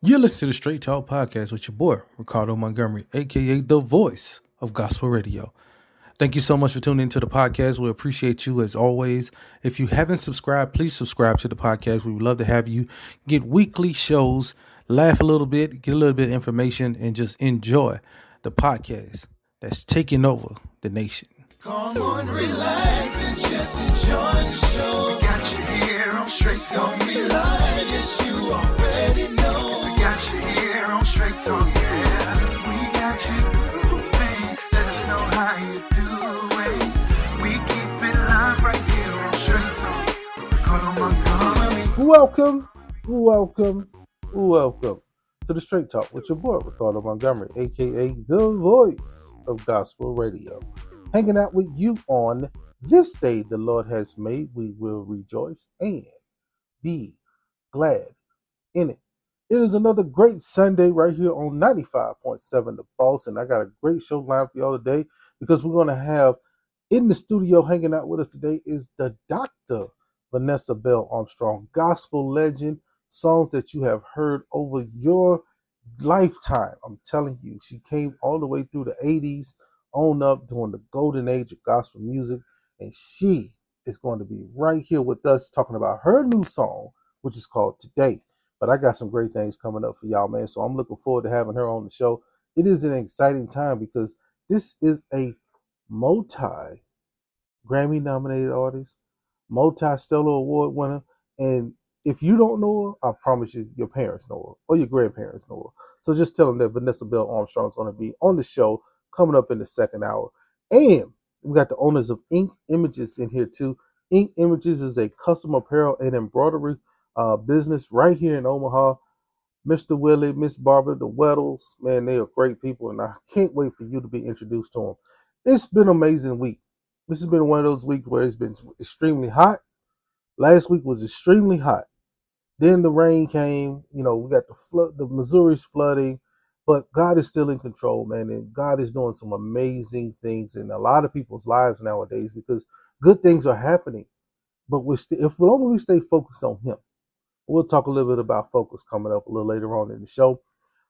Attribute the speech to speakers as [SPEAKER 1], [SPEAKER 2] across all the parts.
[SPEAKER 1] You're listening to the Straight Talk Podcast with your boy, Ricardo Montgomery, aka the voice of gospel radio. Thank you so much for tuning into the podcast. We appreciate you as always. If you haven't subscribed, please subscribe to the podcast. We would love to have you get weekly shows, laugh a little bit, get a little bit of information, and just enjoy the podcast that's taking over the nation.
[SPEAKER 2] Come on, relax and just enjoy the show. We got you here on Straight Talk. Don't be lying, yes, you already know. We got you here on Straight Talk, yeah. We got you grooving. Let us know how you doing. We keep it live right here on Straight Talk. Ricardo Montgomery.
[SPEAKER 3] Welcome to the Straight Talk with your boy, Ricardo Montgomery, aka the voice of gospel radio. Hanging out with you on this day the Lord has made. We will rejoice and be glad in it. It is another great Sunday right here on 95.7 The Boss, and I got a great show lined for y'all today because we're going to have in the studio hanging out with us today is the Dr. Vanessa Bell Armstrong, gospel legend, songs that you have heard over your lifetime. I'm telling you, she came all the way through the 80s on up during the golden age of gospel music, and she is going to be right here with us talking about her new song, which is called Today. But I got some great things coming up for y'all, man, so I'm looking forward to having her on the show. It is an exciting time because this is a multi Grammy nominated artist, multi Stellar Award winner, and if you don't know her, I promise you, your parents know her or your grandparents know her. So just tell them that Vanessa Bell Armstrong is going to be on the show coming up in the second hour. And we got the owners of Ink Images in here too. Ink Images is a custom apparel and embroidery business right here in Omaha. Mr. Willie, Miss Barbara, the Weddles, man, they are great people, and I can't wait for you to be introduced to them. It's been an amazing week. This has been one of those weeks where it's been extremely hot. Last week was extremely hot. Then the rain came. You know, we got the flood, the Missouri's flooding. But God is still in control, man, and God is doing some amazing things in a lot of people's lives nowadays because good things are happening. But if long as we stay focused on Him, we'll talk a little bit about focus coming up a little later on in the show.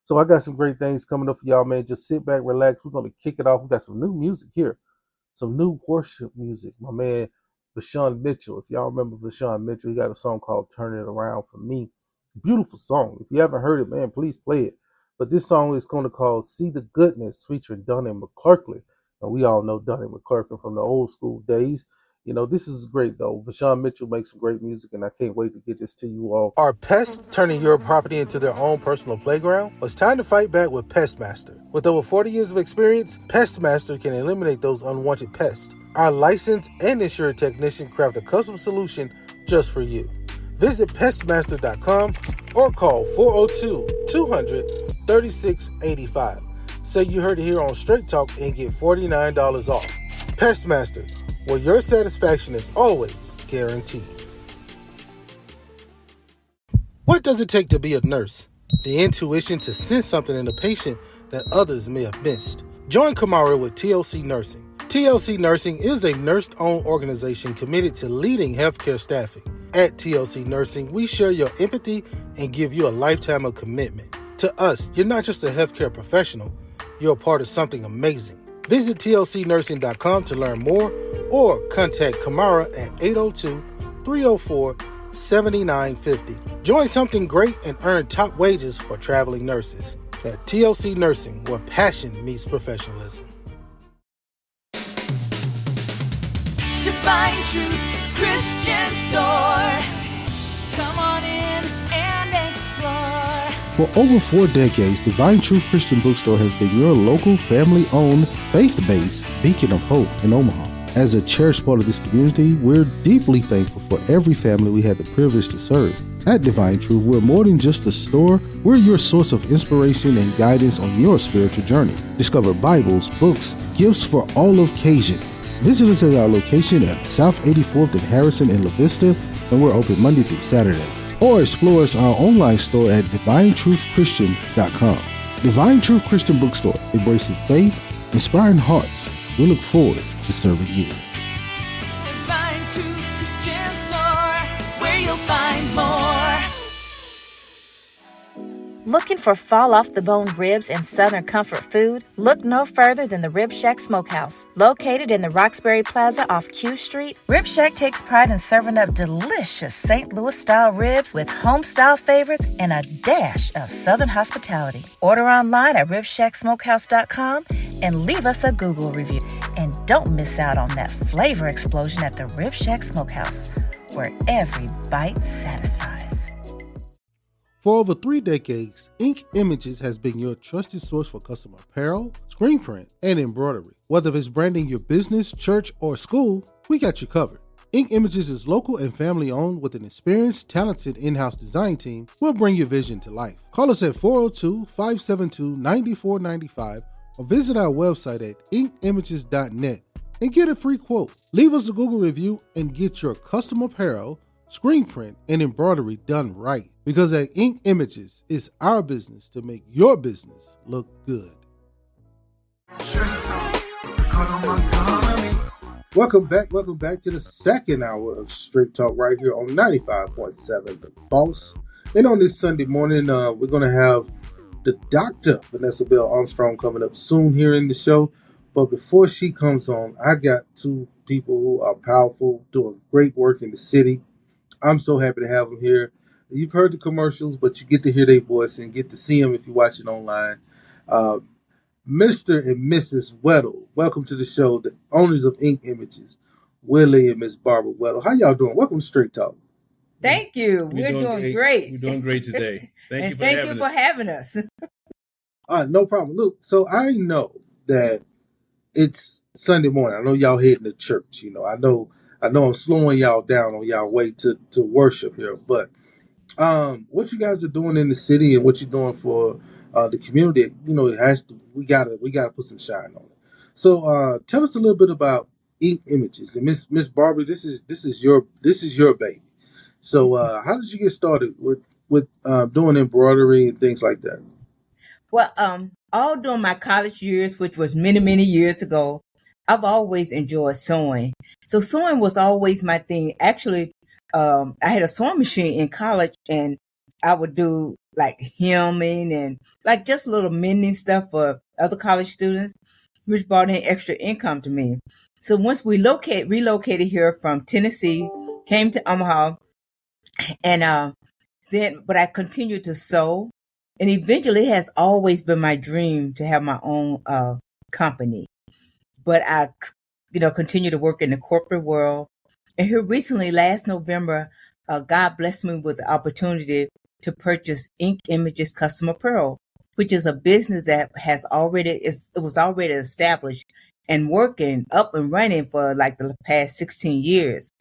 [SPEAKER 3] So I got some great things coming up for y'all, man. Just sit back, relax. We're going to kick it off. We got some new music here, some new worship music. My man, Vashawn Mitchell. If y'all remember Vashawn Mitchell, he got a song called "Turn It Around for Me." Beautiful song. If you haven't heard it, man, please play it. But this song is going to call "See the Goodness" featuring Donnie McClurkin. And we all know Donnie McClurkin from the old school days. You know, this is great, though. Vashawn Mitchell makes some great music, and I can't wait to get this to you all. Are pests turning your property into their own personal playground? Well, it's time to fight back with Pestmaster. With over 40 years of experience, Pestmaster can eliminate those unwanted pests. Our licensed and insured technician craft a custom solution just for you. Visit pestmaster.com or call 402-200-3685. Say you heard it here on Straight Talk and get $49 off. Pestmaster, where your satisfaction is always guaranteed. What does it take to be a nurse? The intuition to sense something in a patient that others may have missed. Join Kamara with TLC Nursing. TLC Nursing is a nurse-owned organization committed to leading healthcare staffing. At TLC Nursing, we share your empathy and give you a lifetime of commitment. To us, you're not just a healthcare professional, you're a part of something amazing. Visit tlcnursing.com to learn more or contact Kamara at 802-304-7950. Join something great and earn top wages for traveling nurses. At TLC Nursing, where passion meets professionalism.
[SPEAKER 4] Divine Truth Christian Store. Come on in and explore.
[SPEAKER 3] For over 4 decades, Divine Truth Christian Bookstore has been your local, family-owned, faith-based beacon of hope in Omaha. As a cherished part of this community, we're deeply thankful for every family we had the privilege to serve. At Divine Truth, we're more than just a store. We're your source of inspiration and guidance on your spiritual journey. Discover Bibles, books, gifts for all occasions. Visit us at our location at South 84th and Harrison in La Vista, and we're open Monday through Saturday. Or explore us our online store at DivineTruthChristian.com. Divine Truth Christian Bookstore, embracing faith, inspiring hearts. We look forward to serving you.
[SPEAKER 4] Divine Truth Christian Store, where you'll find more.
[SPEAKER 5] Looking for fall-off-the-bone ribs and Southern comfort food? Look no further than the Rib Shack Smokehouse. Located in the Roxbury Plaza off Q Street, Rib Shack takes pride in serving up delicious St. Louis-style ribs with home-style favorites and a dash of Southern hospitality. Order online at ribshacksmokehouse.com and leave us a Google review. And don't miss out on that flavor explosion at the Rib Shack Smokehouse, where every bite satisfies.
[SPEAKER 3] For over 3 decades, Ink Images has been your trusted source for custom apparel, screen print, and embroidery. Whether it's branding your business, church, or school, we got you covered. Ink Images is local and family owned with an experienced, talented in-house design team. We'll bring your vision to life. Call us at 402-572-9495 or visit our website at inkimages.net and get a free quote. Leave us a Google review and get your custom apparel, screen print, and embroidery done right. Because at Ink Images, it's our business to make your business look good. Welcome back to the second hour of Straight Talk right here on 95.7 The Boss. And on this Sunday morning, we're going to have the Dr. Vanessa Bell Armstrong coming up soon here in the show. But before she comes on, I got two people who are powerful, doing great work in the city. I'm so happy to have them here. You've heard the commercials, but you get to hear their voice and get to see them if you watch it online. Mr. and Mrs. Weddle, welcome to the show, the owners of Ink Images, Willie and Miss Barbara Weddle. How y'all doing? Welcome to Straight Talk.
[SPEAKER 6] Thank you. We're doing great.
[SPEAKER 7] We're doing great today. Thank you
[SPEAKER 6] for having us.
[SPEAKER 3] No problem. Look, so I know that it's Sunday morning. I know y'all heading to church. You know, I know I'm slowing y'all down on y'all way to worship here, but what you guys are doing in the city and what you're doing for the community, you know, we gotta put some shine on it. So tell us a little bit about Ink Images. And Miss Barbara, this is your baby. So how did you get started with doing embroidery and things like that?
[SPEAKER 6] Well, all during my college years, which was many, many years ago, I've always enjoyed sewing. So sewing was always my thing. Actually, I had a sewing machine in college, and I would do like hemming and like just little mending stuff for other college students, which brought in extra income to me. So once we relocated here from Tennessee, came to Omaha, and but I continued to sew, and eventually it has always been my dream to have my own company. But I, continue to work in the corporate world. And here recently, last November, God blessed me with the opportunity to purchase Ink Images Custom Apparel, which is a business that was already established and working up and running for like the past 16 years.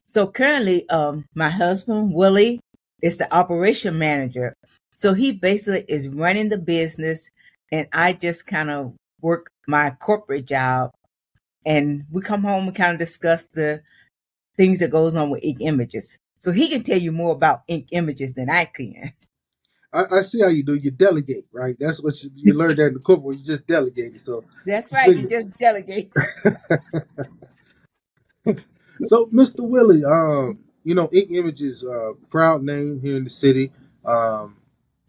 [SPEAKER 6] So currently, my husband, Willie, is the operation manager. So he basically is running the business, and I just kind of work my corporate job. And we come home and kind of discuss the things that goes on with Ink Images. So he can tell you more about Ink Images than I can.
[SPEAKER 3] I see how you do. You delegate, right? That's what you learned that in the corporate. You just delegate. So
[SPEAKER 6] that's right. You just delegate.
[SPEAKER 3] So, Mr. Willie, Ink Images, proud name here in the city.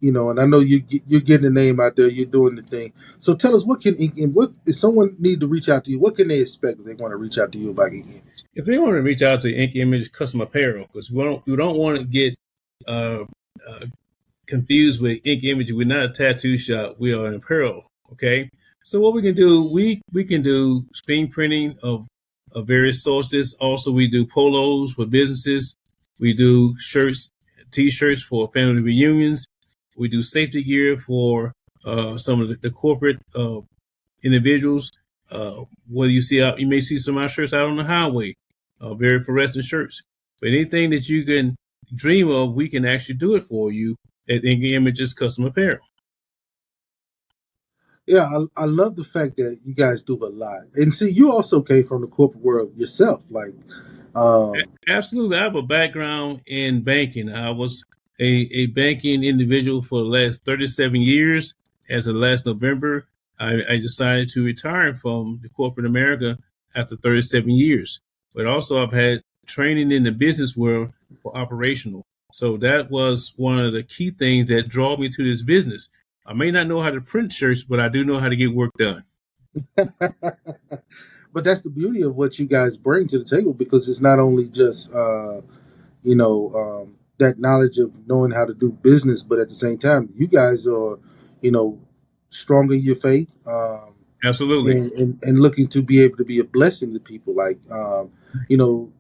[SPEAKER 3] And I know you're getting the name out there. You're doing the thing. So, tell us, what if someone need to reach out to you? What can they expect if they want to reach out to you about Ink Images?
[SPEAKER 7] If they want to reach out to Ink Image Custom Apparel, because we don't want to get confused with Ink Image. We're not a tattoo shop. We are an apparel. Okay. So what we can do, we can do screen printing of various sources. Also, we do polos for businesses. We do shirts, T-shirts for family reunions. We do safety gear for some of the corporate individuals. Whether you may see some of our shirts out on the highway, very fluorescent shirts. But anything that you can dream of, we can actually do it for you at Ink Images Custom Apparel.
[SPEAKER 3] Yeah, I love the fact that you guys do a lot. And see, you also came from the corporate world yourself.
[SPEAKER 7] Absolutely. I have a background in banking. I was a banking individual for the last 37 years. As of last November, I decided to retire from the corporate America after 37 years. But also I've had training in the business world for operational. So that was one of the key things that drew me to this business. I may not know how to print shirts, but I do know how to get work done.
[SPEAKER 3] But that's the beauty of what you guys bring to the table, because it's not only just that knowledge of knowing how to do business, but at the same time, you guys are, strong in your faith,
[SPEAKER 7] Absolutely.
[SPEAKER 3] and looking to be able to be a blessing to people. Like,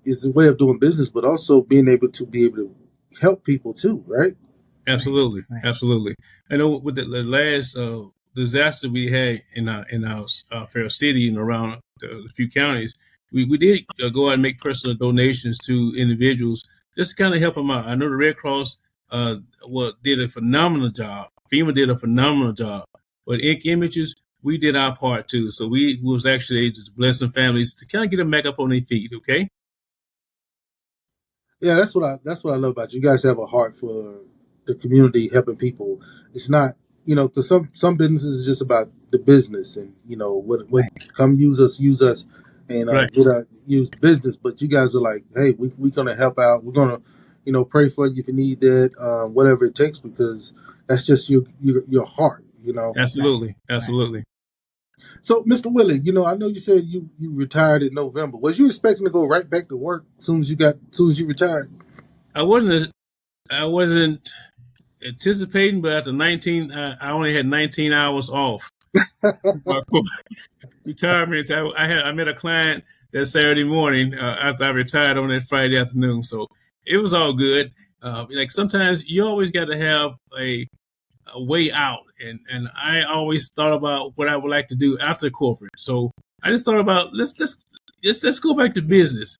[SPEAKER 3] it's a way of doing business, but also being able to help people too, right?
[SPEAKER 7] Absolutely. Absolutely. I know with the last disaster we had in our fair city and around a few counties, we did go out and make personal donations to individuals just to kind of help them out. I know the Red Cross did a phenomenal job. FEMA did a phenomenal job. But Ink Images, we did our part too. So we was actually able to bless some families to kind of get them back up on their feet. Okay.
[SPEAKER 3] Yeah, that's what I love about you. You guys have a heart for the community, helping people. It's not, because some businesses is just about the business and what come use us, and
[SPEAKER 7] Right.
[SPEAKER 3] use the business. But you guys are like, hey, we're gonna help out. We're gonna pray for you if you need that, whatever it takes, because that's just your heart.
[SPEAKER 7] Absolutely. Absolutely.
[SPEAKER 3] So, Mr. Willie, I know you said you retired in November. Was you expecting to go right back to work as soon as you retired?
[SPEAKER 7] I wasn't anticipating, but after 19, I only had 19 hours off. My retirement. I met a client that Saturday morning after I retired on that Friday afternoon. So it was all good. Like sometimes you always got to have a way out, and I always thought about what I would like to do after corporate. So I just thought about let's go back to business.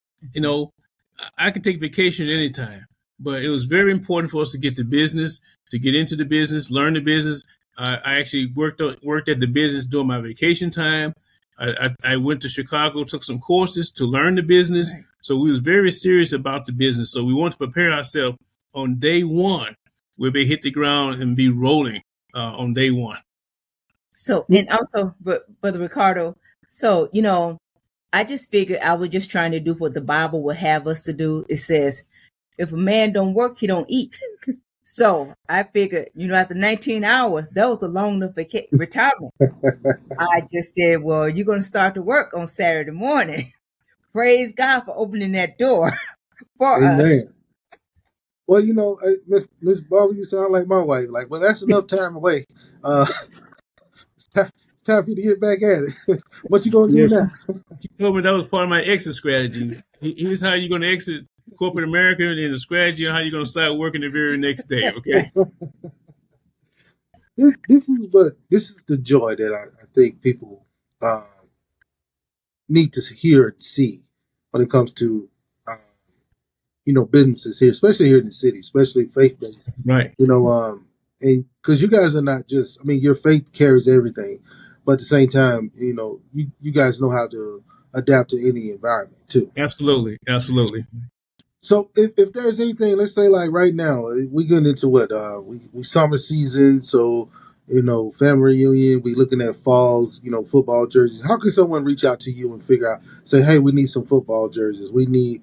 [SPEAKER 7] I can take vacation anytime, but it was very important for us to get into the business, learn the business. I actually worked at the business during my vacation time. I went to Chicago, took some courses to learn the business. Right. So we was very serious about the business. So we want to prepare ourselves on day one. We'll be hit the ground and be rolling on day one.
[SPEAKER 6] So, and also, Brother Ricardo, so, I just figured I was just trying to do what the Bible would have us to do. It says, if a man don't work, he don't eat. So I figured, after 19 hours, that was a long enough retirement. I just said, well, you're going to start to work on Saturday morning. Praise God for opening that door for
[SPEAKER 3] Amen.
[SPEAKER 6] us.
[SPEAKER 3] Well, Miss Barbara, you sound like my wife. Like, well, that's enough time away. It's time for you to get back at it. What you gonna do now?
[SPEAKER 7] He told me that was part of my exit strategy. Here's how you're gonna exit corporate America, and the strategy on how you're gonna start working the very next day. Okay.
[SPEAKER 3] This is the joy that I think people need to hear and see when it comes to businesses here, especially here in the city, especially faith based.
[SPEAKER 7] Right.
[SPEAKER 3] And because you guys are not just, your faith carries everything, but at the same time, you guys know how to adapt to any environment too.
[SPEAKER 7] Absolutely.
[SPEAKER 3] So if there's anything, let's say like right now, we getting into what we summer season, so family reunion, we looking at falls, football jerseys. How can someone reach out to you and say, hey, we need some football jerseys, we need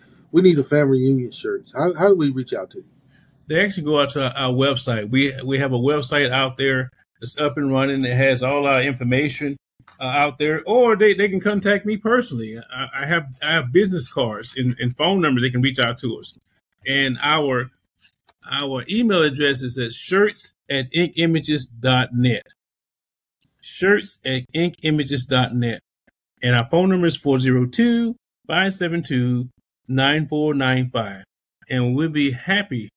[SPEAKER 3] a family reunion shirts? How do we reach out to you?
[SPEAKER 7] They actually go out to our website. We have a website out there that's up and running. It has all our information out there, or they can contact me personally. I have business cards and phone numbers. They can reach out to us, and our email address is at shirts@inkimages.net. Shirts@inkimages.net, and our phone number is 402-572-9495, and we'll be happy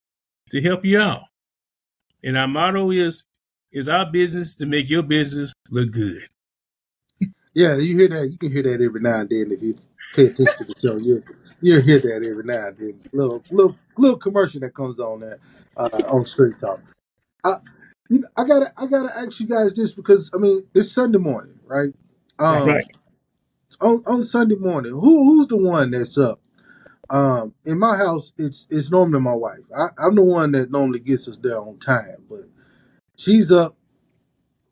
[SPEAKER 7] to help you out. And our motto is our business to make your business look good.
[SPEAKER 3] Yeah, you hear that. You can hear that every now and then if you pay attention to the show. You'll hear that every now and then. Little commercial that comes on there on Straight Talk. I gotta ask you guys this, because it's Sunday morning, right?
[SPEAKER 7] Right.
[SPEAKER 3] On Sunday morning, who's the one that's up? In my house, it's normally my wife. I'm the one that normally gets us there on time, but she's up,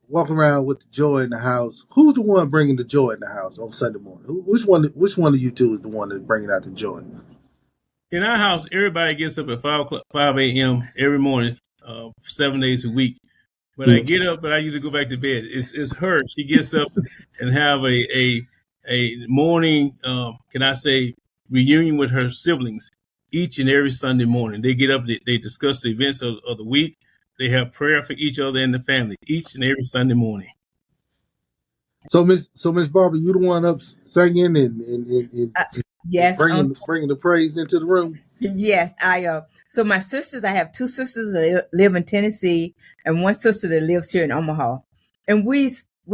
[SPEAKER 3] walking around with the joy in the house. Who's the one bringing the joy in the house on Sunday morning? Which one of you two is the one that's bringing out the joy?
[SPEAKER 7] In our house, everybody gets up at 5 a.m. every morning, 7 days a week. When I get up, but I usually go back to bed. It's her. She gets up and have a morning, can I say, reunion with her siblings each and every Sunday morning. They get up, they discuss the events of the week. They have prayer for each other and the family each and every Sunday morning.
[SPEAKER 3] So Miss Barbara, you the one up singing and
[SPEAKER 6] Yes,
[SPEAKER 3] bringing the praise into the room.
[SPEAKER 6] yes. So my sisters, I have two sisters that live in Tennessee, and one sister that lives here in Omaha. And we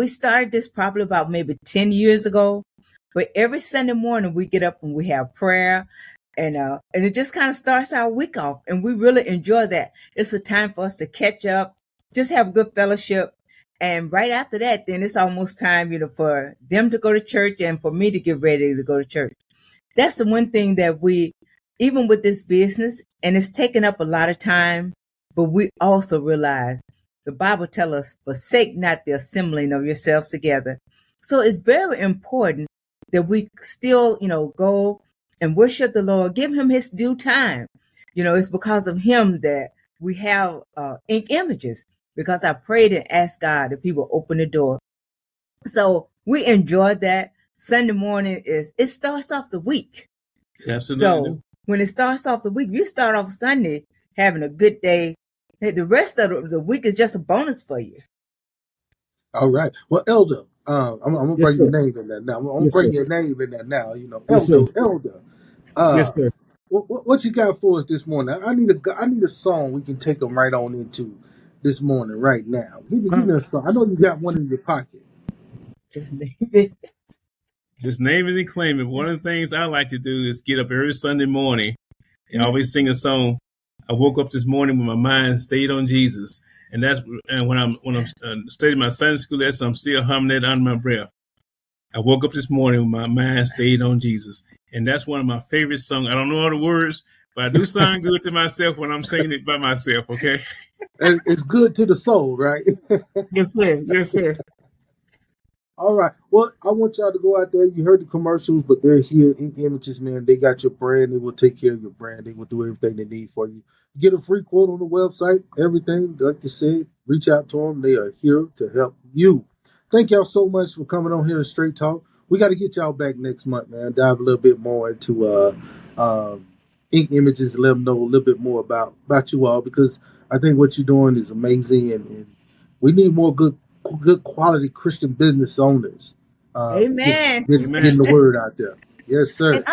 [SPEAKER 6] started this probably about maybe 10 years ago. But every Sunday morning we get up and we have prayer, and it just kind of starts our week off, and we really enjoy that. It's a time for us to catch up, just have good fellowship. And right after that, then it's almost time, for them to go to church and for me to get ready to go to church. That's the one thing that we, even with this business, and it's taken up a lot of time, but we also realize the Bible tells us, forsake not the assembling of yourselves together. So it's very important that we still, go and worship the Lord, give him his due time. It's because of him that we have ink images, because I prayed and asked God if he will open the door. So we enjoyed that. Sunday morning it starts off the week.
[SPEAKER 7] Absolutely.
[SPEAKER 6] So when it starts off the week, you start off Sunday having a good day. The rest of the week is just a bonus for you.
[SPEAKER 3] All right. Well, Elder, I'm gonna
[SPEAKER 7] Yes,
[SPEAKER 3] bring
[SPEAKER 7] sir.
[SPEAKER 3] your name in there now. I'm gonna
[SPEAKER 7] Yes,
[SPEAKER 3] bring
[SPEAKER 7] sir.
[SPEAKER 3] your name in there now.
[SPEAKER 7] Yes,
[SPEAKER 3] Elder,
[SPEAKER 7] sir.
[SPEAKER 3] Elder.
[SPEAKER 7] Yes, sir.
[SPEAKER 3] What you got for us this morning? I need a song we can take them right on into this morning right now. Give me a song. I know you got one in your pocket.
[SPEAKER 7] Just name it and claim it. One of the things I like to do is get up every Sunday morning and always sing a song. I woke up this morning with my mind stayed on Jesus, and when I'm studying my Sunday school lesson, I'm still humming it under my breath. I woke up this morning with my mind stayed on Jesus, and that's one of my favorite songs. I don't know all the words, but I do sound good to myself when I'm singing it by myself. Okay.
[SPEAKER 3] It's good to the soul, right?
[SPEAKER 7] Yes, sir. Yes, sir.
[SPEAKER 3] All right. Well, I want y'all to go out there. You heard the commercials, but they're here. Ink Images, man. They got your brand. They will take care of your brand. They will do everything they need for you. Get a free quote on the website. Everything, like you said, reach out to them. They are here to help you. Thank y'all so much for coming on here to Straight Talk. We got to get y'all back next month, man. Dive a little bit more into Ink Images and let them know a little bit more about you all, because I think what you're doing is amazing, and we need more good quality Christian business owners.
[SPEAKER 6] Amen.
[SPEAKER 3] Getting the word out there. Yes, sir.
[SPEAKER 6] And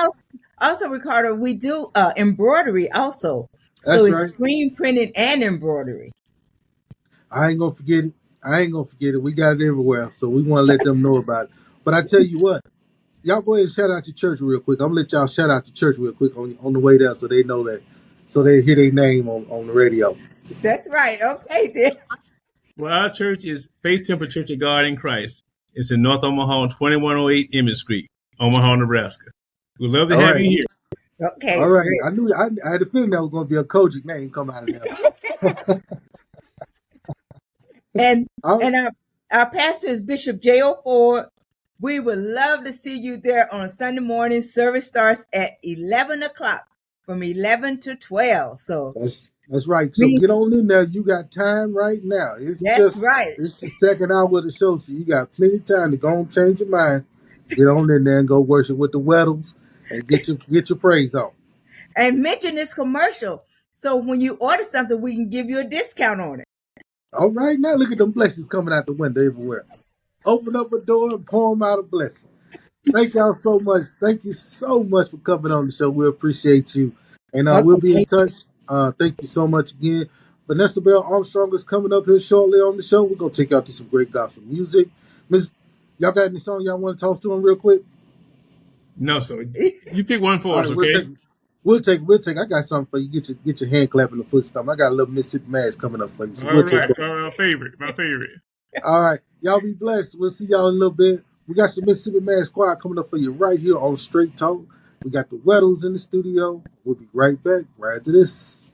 [SPEAKER 6] also, Ricardo, we do embroidery also. So
[SPEAKER 3] That's
[SPEAKER 6] it's
[SPEAKER 3] right.
[SPEAKER 6] screen printing and embroidery.
[SPEAKER 3] I ain't gonna forget it. We got it everywhere, so we want to let them know about it. But I tell you what, y'all go ahead and shout out your church real quick. I'm gonna let y'all shout out the church real quick on the way there, so they know that, so they hear their name on the radio.
[SPEAKER 6] That's right. Okay, then.
[SPEAKER 7] Well, our church is Faith Temple Church of God in Christ. It's in North Omaha, 2108 Emmett Street, Omaha, Nebraska. We'd love to
[SPEAKER 3] All
[SPEAKER 7] have
[SPEAKER 3] right.
[SPEAKER 7] you here.
[SPEAKER 6] Okay.
[SPEAKER 3] All right,
[SPEAKER 6] Great.
[SPEAKER 3] I had a feeling that was gonna be a Kojic name come out of there.
[SPEAKER 6] And
[SPEAKER 3] All right.
[SPEAKER 6] and our pastor is Bishop J.O. Ford. We would love to see you there on Sunday morning. Service starts at 11 o'clock, from 11 to 12. So
[SPEAKER 3] That's right. So get on in there. You got time right now.
[SPEAKER 6] that's right.
[SPEAKER 3] It's the second hour of the show, so you got plenty of time to go and change your mind. Get on in there and go worship with the Weddles and get your praise on.
[SPEAKER 6] And mention this commercial, so when you order something, we can give you a discount on it.
[SPEAKER 3] All right, now look at them blessings coming out the window everywhere. Open up a door and pour them out a blessing. Thank y'all so much. Thank you so much for coming on the show. We appreciate you. And we'll be in touch. Thank you so much again. Vanessa Bell Armstrong is coming up here shortly on the show. We're going to take y'all to some great gospel music. Y'all got any song y'all want to toss to them real quick?
[SPEAKER 7] No, sir. You pick one for
[SPEAKER 3] All
[SPEAKER 7] us,
[SPEAKER 3] right,
[SPEAKER 7] okay?
[SPEAKER 3] We'll take. I got something for you. Get your hand clapping the foot stomp. I got a little Mississippi Mass coming up for you. So
[SPEAKER 7] All
[SPEAKER 3] we'll
[SPEAKER 7] right.
[SPEAKER 3] take that.
[SPEAKER 7] My favorite.
[SPEAKER 3] All right. Y'all be blessed. We'll see y'all in a little bit. We got some Mississippi Mass Choir coming up for you right here on Straight Talk. We got the Weddles in the studio. We'll be right back right after this.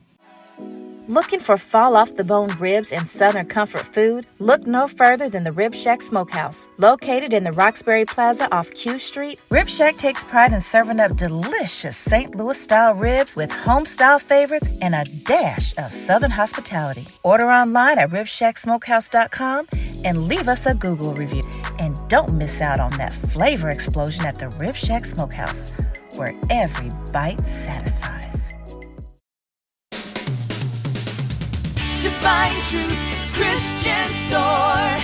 [SPEAKER 5] Looking for fall off the bone ribs and Southern comfort food? Look no further than the Rib Shack Smokehouse. Located in the Roxbury Plaza off Q Street, Rib Shack takes pride in serving up delicious St. Louis style ribs with home style favorites and a dash of Southern hospitality. Order online at ribshacksmokehouse.com and leave us a Google review. And don't miss out on that flavor explosion at the Rib Shack Smokehouse, where every bite satisfies.
[SPEAKER 4] Divine Truth Christian Store.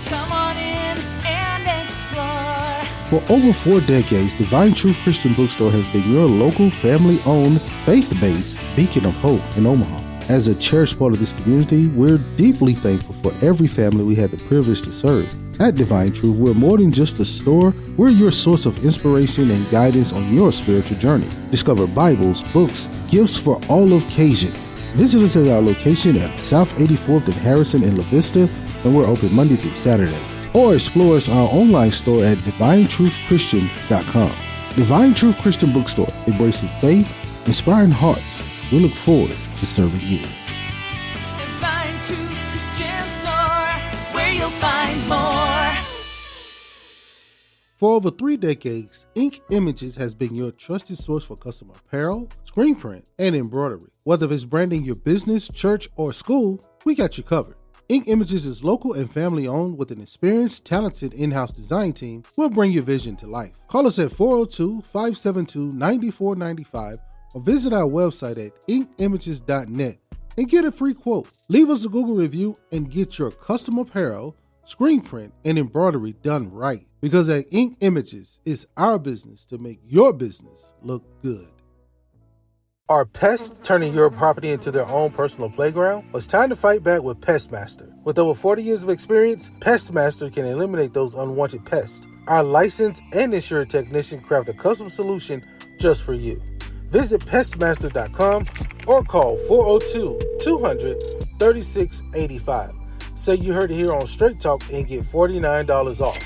[SPEAKER 4] Come on in and explore.
[SPEAKER 3] For over 4 decades, Divine Truth Christian Bookstore has been your local, family-owned, faith-based beacon of hope in Omaha. As a cherished part of this community, we're deeply thankful for every family we had the privilege to serve. At Divine Truth, we're more than just a store. We're your source of inspiration and guidance on your spiritual journey. Discover Bibles, books, gifts for all occasions. Visit us at our location at South 84th and Harrison in La Vista, and we're open Monday through Saturday. Or explore us our online store at DivineTruthChristian.com. Divine Truth Christian Bookstore, embracing faith, inspiring hearts. We look forward to serving you.
[SPEAKER 4] Divine Truth Christian Store, where you'll find more.
[SPEAKER 3] For over 3 decades, Ink Images has been your trusted source for custom apparel, screen print, and embroidery. Whether it's branding your business, church, or school, we got you covered. Ink Images is local and family owned with an experienced, talented in-house design team. We'll bring your vision to life. Call us at 402-572-9495 or visit our website at inkimages.net and get a free quote. Leave us a Google review and get your custom apparel, screen print, and embroidery done right. Because at Ink Images, it's our business to make your business look good. Are pests turning your property into their own personal playground? Well, it's time to fight back with Pestmaster. With over 40 years of experience, Pestmaster can eliminate those unwanted pests. Our licensed and insured technician craft a custom solution just for you. Visit pestmaster.com or call 402-200-3685. Say you heard it here on Straight Talk and get $49 off.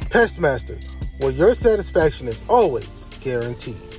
[SPEAKER 3] Pestmaster, where your satisfaction is always guaranteed.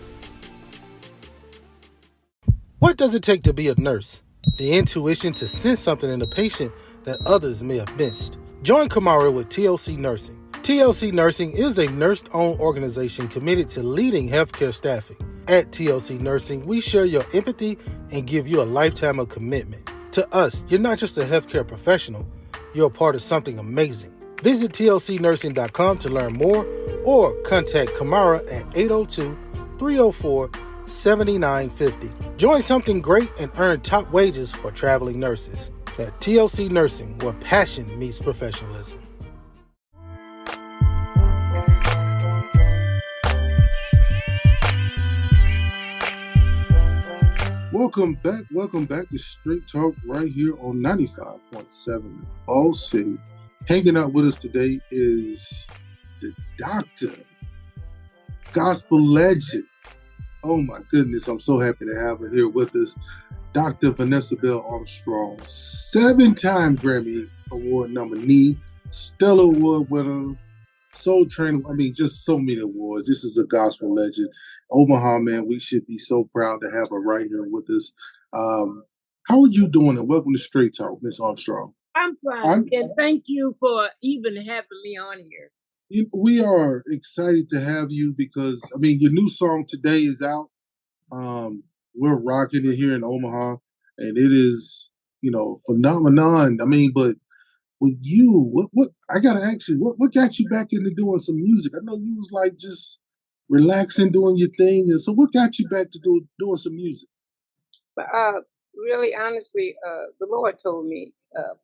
[SPEAKER 3] What does it take to be a nurse? The intuition to sense something in a patient that others may have missed. Join Kamara with TLC Nursing. TLC Nursing is a nurse-owned organization committed to leading healthcare staffing. At TLC Nursing, we share your empathy and give you a lifetime of commitment. To us, you're not just a healthcare professional, you're a part of something amazing. Visit tlcnursing.com to learn more or contact Kamara at 802-304-7950. Join something great and earn top wages for traveling nurses. At TLC Nursing, where passion meets professionalism. Welcome back to Straight Talk right here on 95.7 All City. Hanging out with us today is the doctor, gospel legend. Oh my goodness, I'm so happy to have her here with us. Dr. Vanessa Bell Armstrong, 7-time Grammy Award nominee, Stellar Award winner, Soul Train. I mean, just so many awards. This is a gospel legend. Omaha, man, we should be so proud to have her right here with us. How are you doing? And welcome to Straight Talk, Miss Armstrong.
[SPEAKER 8] I'm fine, and thank you for even having me on here.
[SPEAKER 3] We are excited to have you because, I mean, your new song today is out. We're rocking it here in Omaha, and it is, phenomenon. I mean, but with you, what I gotta ask you, what got you back into doing some music? I know you was like just relaxing, doing your thing, and so what got you back to doing some music?
[SPEAKER 8] But really, honestly, the Lord told me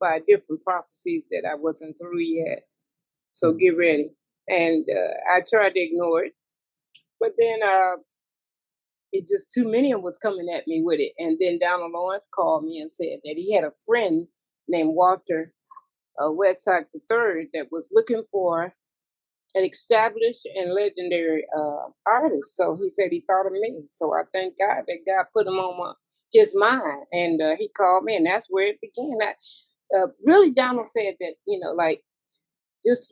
[SPEAKER 8] by different prophecies that I wasn't through yet. So get ready. And I tried to ignore it, but then it just too many of them was coming at me with it. And then Donald Lawrence called me and said that he had a friend named Walter Westside III that was looking for an established and legendary artist. So he said he thought of me. So I thank God that God put him on his mind, and he called me, and that's where it began. Really, Donald said that,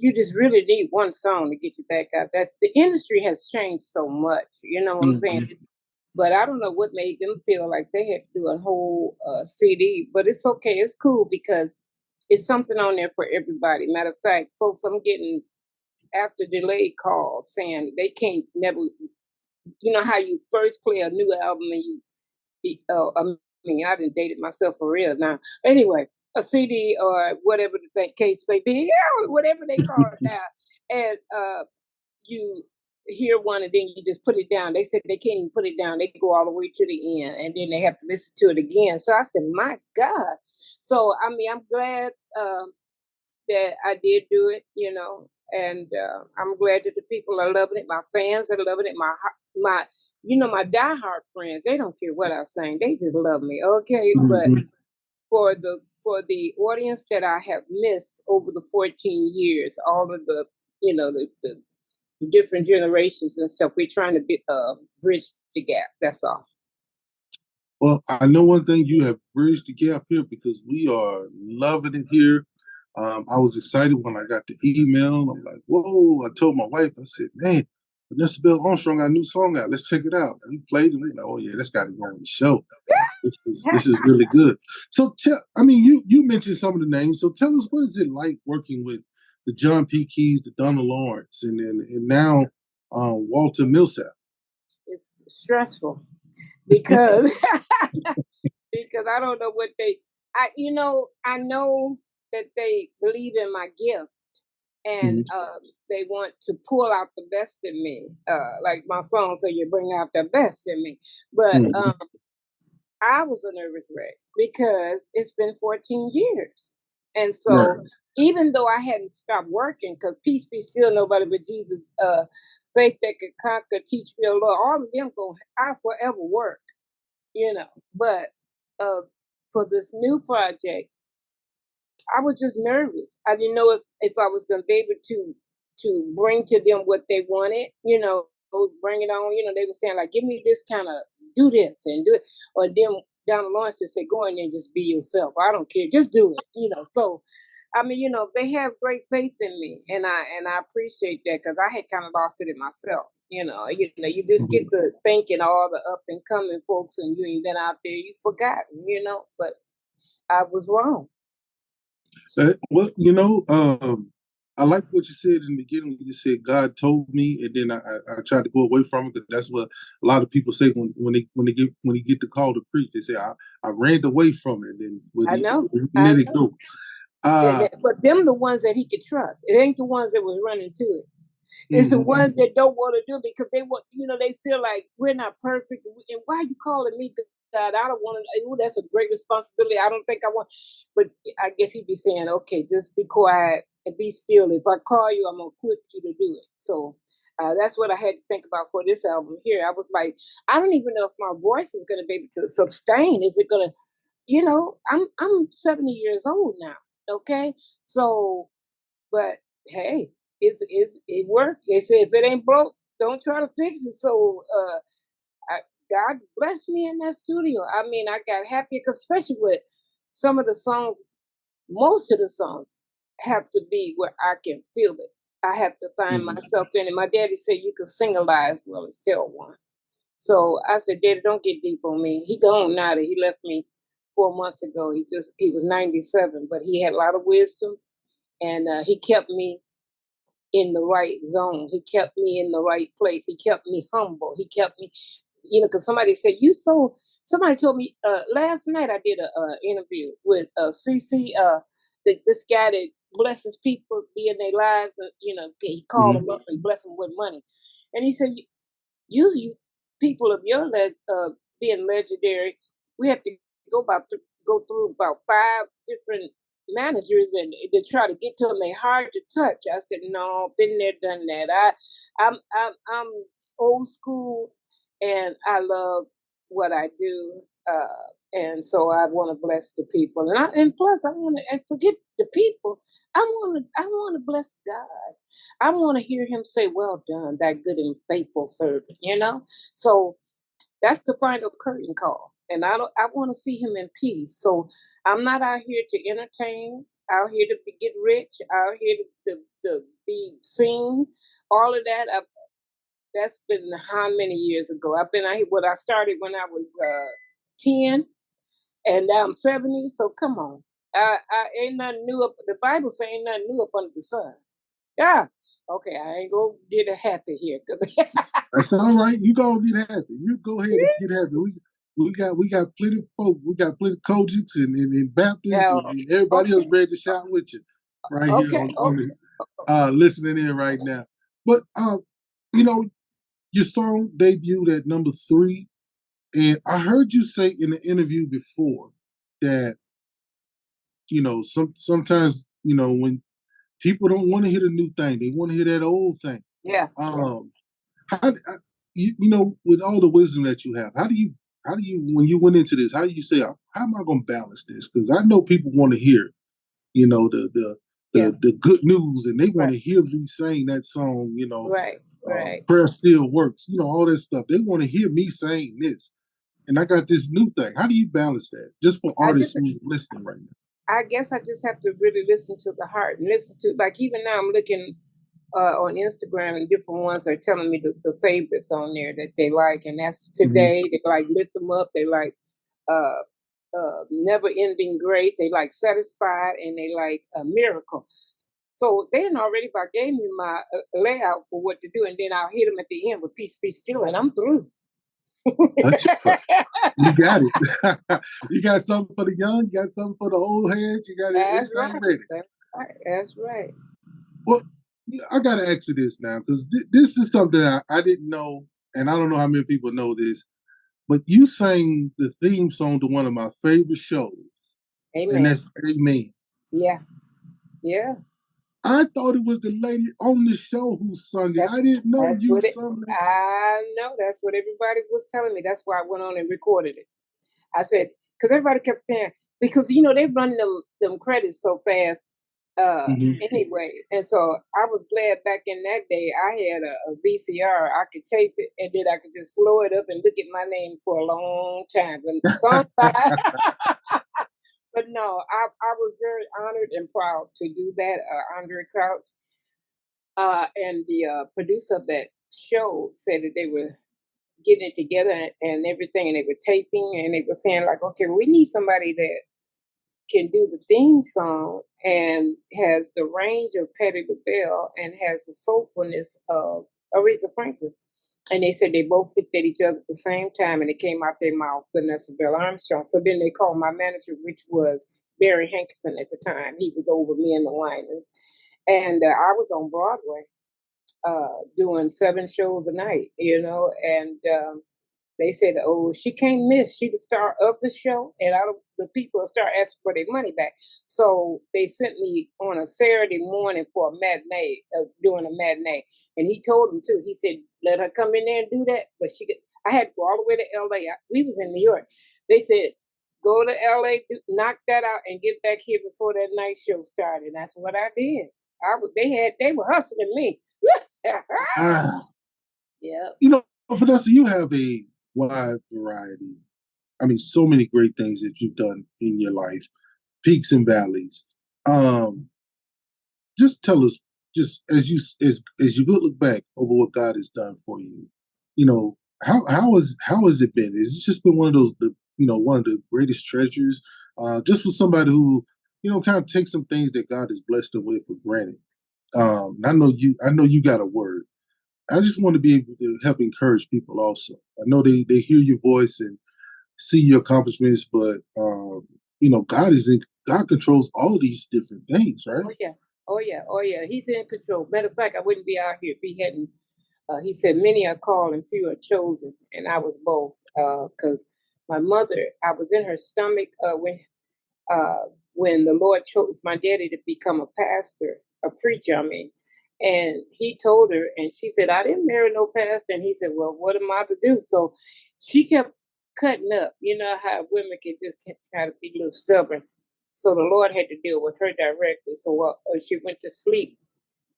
[SPEAKER 8] you just really need one song to get you back out. The industry has changed so much. You know what I'm saying? But I don't know what made them feel like they had to do a whole CD. But it's okay. It's cool because it's something on there for everybody. Matter of fact, folks, I'm getting after delayed calls saying they can't never. You know how you first play a new album and I mean, I didn't dated myself for real now. Anyway, a CD or whatever the case may be, yeah, whatever they call it now, and you hear one and then you just put it down. They said they can't even put it down. They go all the way to the end and then they have to listen to it again. So I said, my God. So, I mean, I'm glad that I did do it, and I'm glad that the people are loving it. My fans are loving it. My diehard friends, they don't care what I'm saying. They just love me. Okay. But for the audience that I have missed over the 14 years, all of the, the different generations and stuff. We're trying to bridge the gap. That's all.
[SPEAKER 3] Well, I know one thing, you have bridged the gap here because we are loving it here. I was excited when I got the email. I'm like, whoa. I told my wife, I said, man, Vanessa Bell Armstrong got a new song out. Let's check it out. We played it. We like, oh, yeah, that's got to go on the show. This is really good. So, you mentioned some of the names. So tell us, what is it like working with the John P. Keys, the Donna Lawrence, and now Walter Millsap?
[SPEAKER 8] It's stressful because because I don't know what I know that they believe in my gift and they want to pull out the best in me. Like my song said, you bring out the best in me. But I was a nervous wreck because it's been 14 years. And so even though I hadn't stopped working, because peace be still, nobody but Jesus, faith that could conquer, teach me a lot, all of them I forever work, But for this new project, I was just nervous. I didn't know if I was going to be able to bring to them what they wanted, bring it on. They were saying like, give me this kind of, do this and do it. Or them down the line just say, go in there and just be yourself. I don't care, just do it. So, I mean, they have great faith in me, and I appreciate that because I had kind of lost it in myself. You just get to thinking all the up and coming folks, and you ain't been out there, you forgotten, But I was wrong.
[SPEAKER 3] I like what you said in the beginning. You said God told me, and then I tried to go away from it because that's what a lot of people say when they get the call to preach. They say I ran away from it, and
[SPEAKER 8] I know.
[SPEAKER 3] Let it go.
[SPEAKER 8] But them the ones that he could trust. It ain't the ones that was running to it. It's the ones that don't want to do it because they want, they feel like we're not perfect. And why are you calling me God? I don't want to. Oh, that's a great responsibility. I don't think I want. But I guess he'd be saying, okay, just be quiet and be still. If I call you, I'm gonna equip you to do it. So that's what I had to think about for this album here. I was like, I don't even know if my voice is gonna be able to sustain. Is it gonna? I'm 70 years old now. Okay, so, but hey, it worked. They say if it ain't broke, don't try to fix it. So God blessed me in that studio. I mean, I got happy, especially with some of the songs. Most of the songs have to be where I can feel it. I have to find myself in it. My daddy said you could sing a lie as well as tell one. So I said, Daddy, don't get deep on me. He gone now. He left me 4 months ago. He was 97, but he had a lot of wisdom, and he kept me in the right zone. He kept me in the right place. He kept me humble. He kept me, because somebody said, somebody told me last night I did a interview with CC, this guy that blesses people be in their lives. And, he called them up and bless them with money. And he said, usually people of your being legendary, we have to go through about 5 different managers and to try to get to them. They're hard to touch. I said, no, been there, done that. I'm old school, and I love what I do. And so I want to bless the people, and plus I want to forget the people. I want to bless God. I want to hear Him say, "Well done, thy good and faithful servant." So that's the final curtain call, and I want to see Him in peace. So I'm not out here to entertain. Out here to get rich. Out here to be seen. All of that. that's been how many years ago? I started when I was 10, and now I'm 70. So come on, I ain't nothing new up. The Bible saying ain't nothing new up under the sun. Yeah. Okay, I ain't gonna get happy here.
[SPEAKER 9] That's all right. You go get happy. You go ahead and get happy. We got plenty of folk. We got plenty of coaches and Baptists
[SPEAKER 8] Yeah,
[SPEAKER 9] and everybody else ready to shout with you right here
[SPEAKER 8] okay,
[SPEAKER 9] listening in right now. But you know, your song debuted at number 3, and I heard you say in the interview before that sometimes when people don't want to hear the new thing, they want to hear that old thing.
[SPEAKER 8] yeah.
[SPEAKER 9] How with all the wisdom that you have, how do you when you went into this, how do you say, how am I going to balance this? Because I know people want to hear, the good news, and they want to hear me saying that song,
[SPEAKER 8] Right.
[SPEAKER 9] prayer still works, all that stuff. They want to hear me saying this, and I got this new thing. How do you balance that? Just for artists who's listening right now.
[SPEAKER 8] I guess I just have to really listen to the heart and listen to, like, even now I'm looking on Instagram, and different ones are telling me the favorites on there that they like, and that's Today. They like Lift Them Up. They like Never Ending Grace. They like Satisfied, and they like Miracle. So they already about gave me my layout for what to do, and then I'll hit them at the end with Peace Be Still, and I'm through.
[SPEAKER 9] You got it. You got something for the young, you got something for the old heads, you got everything ready.
[SPEAKER 8] That's right.
[SPEAKER 9] Well, I got to ask you this now, because this is something I didn't know, and I don't know how many people know this, but you sang the theme song to one of my favorite shows.
[SPEAKER 8] Amen.
[SPEAKER 9] And that's Amen.
[SPEAKER 8] Yeah.
[SPEAKER 9] I thought it was the lady on the show who sung it. I didn't know you sung it.
[SPEAKER 8] I know. That's what everybody was telling me. That's why I went on and recorded it. I said, because everybody kept saying, because, they run them credits so fast anyway. And so I was glad back in that day I had a VCR. I could tape it, and then I could just slow it up and look at my name for a long time. But no, I was very honored and proud to do that. Andre Crouch and the producer of that show said that they were getting it together and everything, and they were taping, and they were saying, like, okay, we need somebody that can do the theme song and has the range of Patti LaBelle and has the soulfulness of Aretha Franklin. And they said they both looked at each other at the same time, and it came out their mouth, Vanessa Bell Armstrong. So then they called my manager, which was Barry Hankerson at the time. He was over me and the Winans. And I was on Broadway doing 7 shows a night, and they said, oh, she can't miss. She the star of the show, and the people will start asking for their money back. So they sent me on a Saturday morning for a matinee, doing a matinee. And he told them too. He said, let her come in there and do that. But I had to go all the way to L.A. We was in New York. They said, go to L.A., knock that out, and get back here before that night show started. And that's what I did. They were hustling me. Yeah.
[SPEAKER 9] Vanessa, you have a wide variety. I mean, so many great things that you've done in your life, peaks and valleys. Just tell us, just as you look back over what God has done for you, how has it been? Has it just been one of those, one of the greatest treasures? Just for somebody who, kind of takes some things that God has blessed them with for granted. I know you got a word. I just want to be able to help encourage people also. I know they hear your voice and see your accomplishments, but God controls all these different things, right?
[SPEAKER 8] Oh yeah. He's in control. Matter of fact, I wouldn't be out here if he hadn't. He said, many are called and few are chosen, and I was both. Because my mother, I was in her stomach when the Lord chose my daddy to become a pastor, a preacher, I mean. And he told her, and she said, I didn't marry no pastor. And he said, well, what am I to do? So she kept cutting up. You know how women can just kind of be a little stubborn. So the Lord had to deal with her directly. So she went to sleep.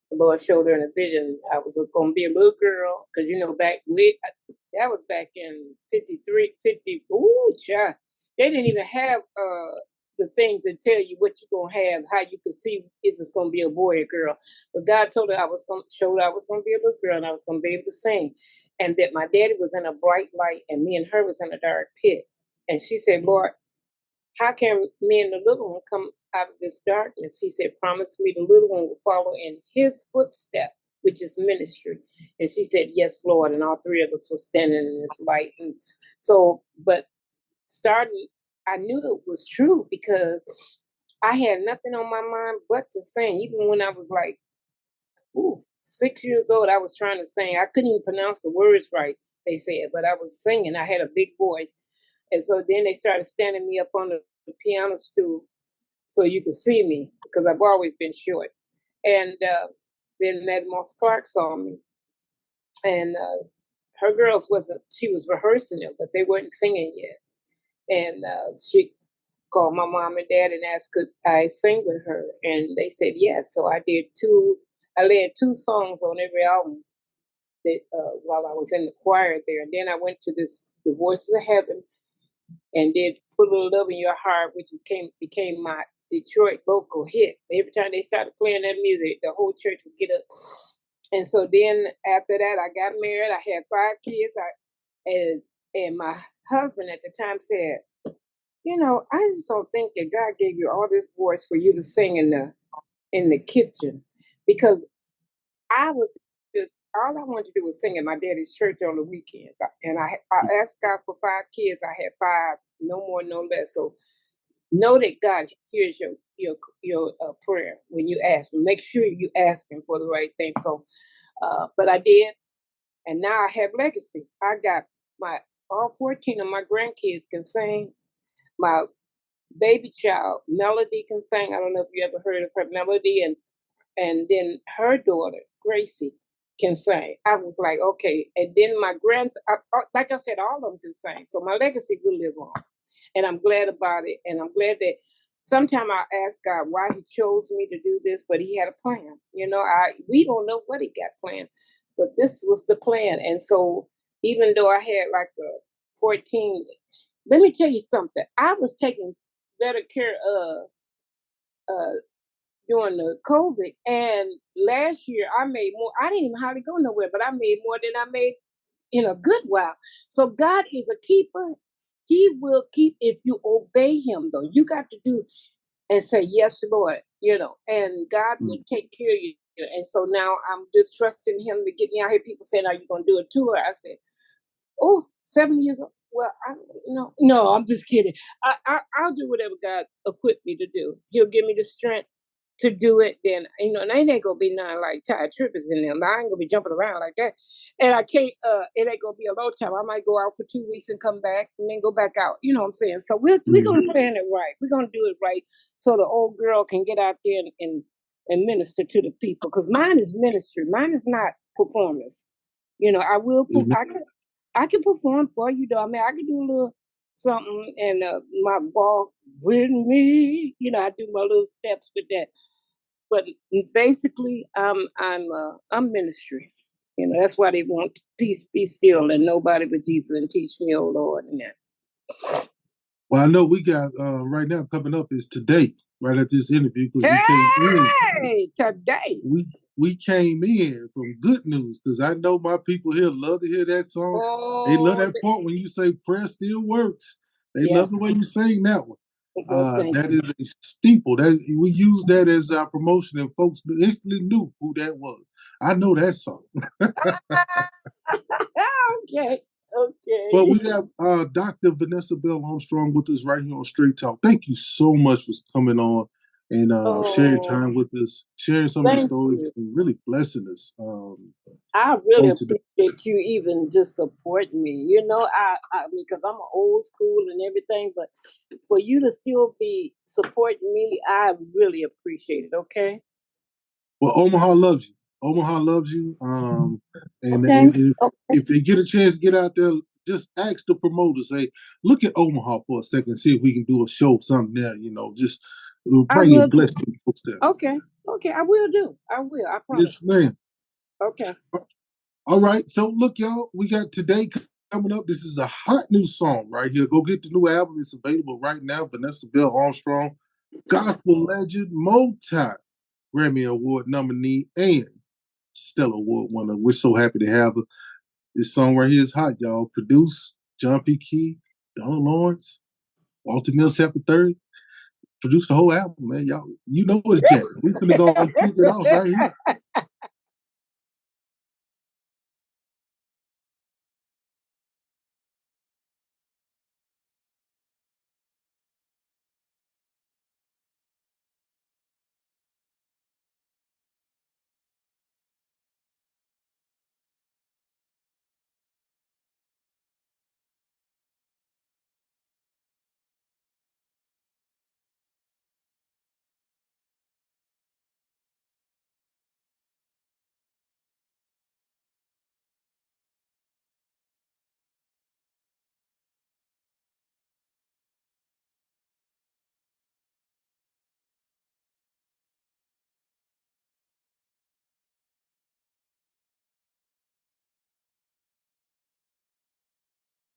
[SPEAKER 8] The Lord showed her in a vision I was going to be a little girl. Because, that was back in 53, 50. Ooh, child. They didn't even have the things that tell you what you're gonna have, how you can see if it's gonna be a boy or girl. But God told her I was gonna be a little girl and I was gonna be able to sing. And that my daddy was in a bright light and me and her was in a dark pit. And she said, Lord, how can me and the little one come out of this darkness? He said, promise me the little one will follow in his footsteps, which is ministry. And she said, yes, Lord. And all three of us were standing in this light. And so, but starting, I knew it was true because I had nothing on my mind but to sing. Even when I was like 6 years old, I was trying to sing. I couldn't even pronounce the words right, they said, but I was singing. I had a big voice. And so then they started standing me up on the piano stool so you could see me because I've always been short. And then Madam Moss Clark saw me. And her girls she was rehearsing them, but they weren't singing yet. And she called my mom and dad and asked could I sing with her. And they said yes. So I led 2 songs on every album that while I was in the choir there. And then I went to The Voices of Heaven and did Put a Little Love in Your Heart, which became my Detroit local hit. Every time they started playing that music, the whole church would get up. And so then after that, I got married. I had 5 kids. And my husband at the time said, I just don't think that God gave you all this voice for you to sing in the kitchen, because I was just, all I wanted to do was sing at my daddy's church on the weekends. And I asked God for 5 kids. I had 5, no more, no less. So know that God hears your prayer when you ask. Make sure you ask him for the right thing. So, but I did. And now I have legacy. I got all 14 of my grandkids can sing. My baby child, Melody, can sing. I don't know if you ever heard of her, Melody. And then her daughter, Gracie, can sing. I was like, okay. And then my grandson, like I said, all of them can sing. So my legacy will live on. And I'm glad about it. And I'm glad that sometimes I ask God why he chose me to do this, but he had a plan. We don't know what he got planned, but this was the plan. And so even though I had like 14, let me tell you something. I was taking better care of during the COVID. And last year I made more. I didn't even hardly go nowhere, but I made more than I made in a good while. So God is a keeper. He will keep if you obey him, though. You got to do and say, yes, Lord, and God will take care of you. And so now I'm just trusting him to get me out here. People saying, are you going to do a tour? I said, 7 years old. Well, no, I'm just kidding. I'll do whatever God equipped me to do. He'll give me the strength to do it. Then, and I ain't gonna be nothing like Ty Trippers in them. I ain't gonna be jumping around like that. And I can't, it ain't gonna be a low time. I might go out for 2 weeks and come back and then go back out. You know what I'm saying? So we're gonna plan it right. We're gonna do it right so the old girl can get out there and minister to the people. Because mine is ministry. Mine is not performance. I will I can perform for you, though. I mean, I can do a little something, and my ball with me. I do my little steps with that. But basically, I'm ministry. That's why they want peace, be still, and nobody but Jesus, and teach me, oh Lord, and that.
[SPEAKER 9] Well, I know we got right now coming up is today, right at this interview, because
[SPEAKER 8] today.
[SPEAKER 9] We came in from good news, because I know my people here love to hear that song. They love that part when you say prayer still works. They love the way you sing that one. That is a staple. We use that as our promotion, and folks instantly knew who that was. I know that song.
[SPEAKER 8] Okay.
[SPEAKER 9] But we have Dr. Vanessa Bell Armstrong with us right here on Straight Talk. Thank you so much for coming on and sharing time with us, sharing some of the stories, and really blessing us.
[SPEAKER 8] I really appreciate you even just supporting me. Because I'm an old school and everything, but for you to still be supporting me, I really appreciate it. Okay.
[SPEAKER 9] Well, Omaha loves you. Omaha loves you. If they get a chance to get out there, just ask the promoter, say, look at Omaha for a second, see if we can do a show, something there, just pray and bless the folks there.
[SPEAKER 8] Okay, I will do. I promise.
[SPEAKER 9] Yes, ma'am.
[SPEAKER 8] Okay.
[SPEAKER 9] All right. So look, y'all, we got today coming up. This is a hot new song right here. Go get the new album. It's available right now. Vanessa Bell Armstrong, gospel legend, multi Grammy Award nominee, and Stellar Award winner. We're so happy to have her. This song right here is hot, y'all. Produced John P. Key, Donald Lawrence, Walter Millsap III. Produced the whole album, man. Y'all, you know it's Jack. We're gonna go and kick it off right here.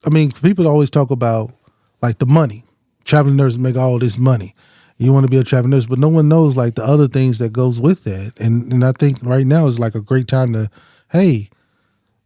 [SPEAKER 1] I mean, people always talk about like the money. Traveling nurses make all this money. You want to be a traveling nurse, but no one knows like the other things that goes with that. And I think right now is like a great time to, hey,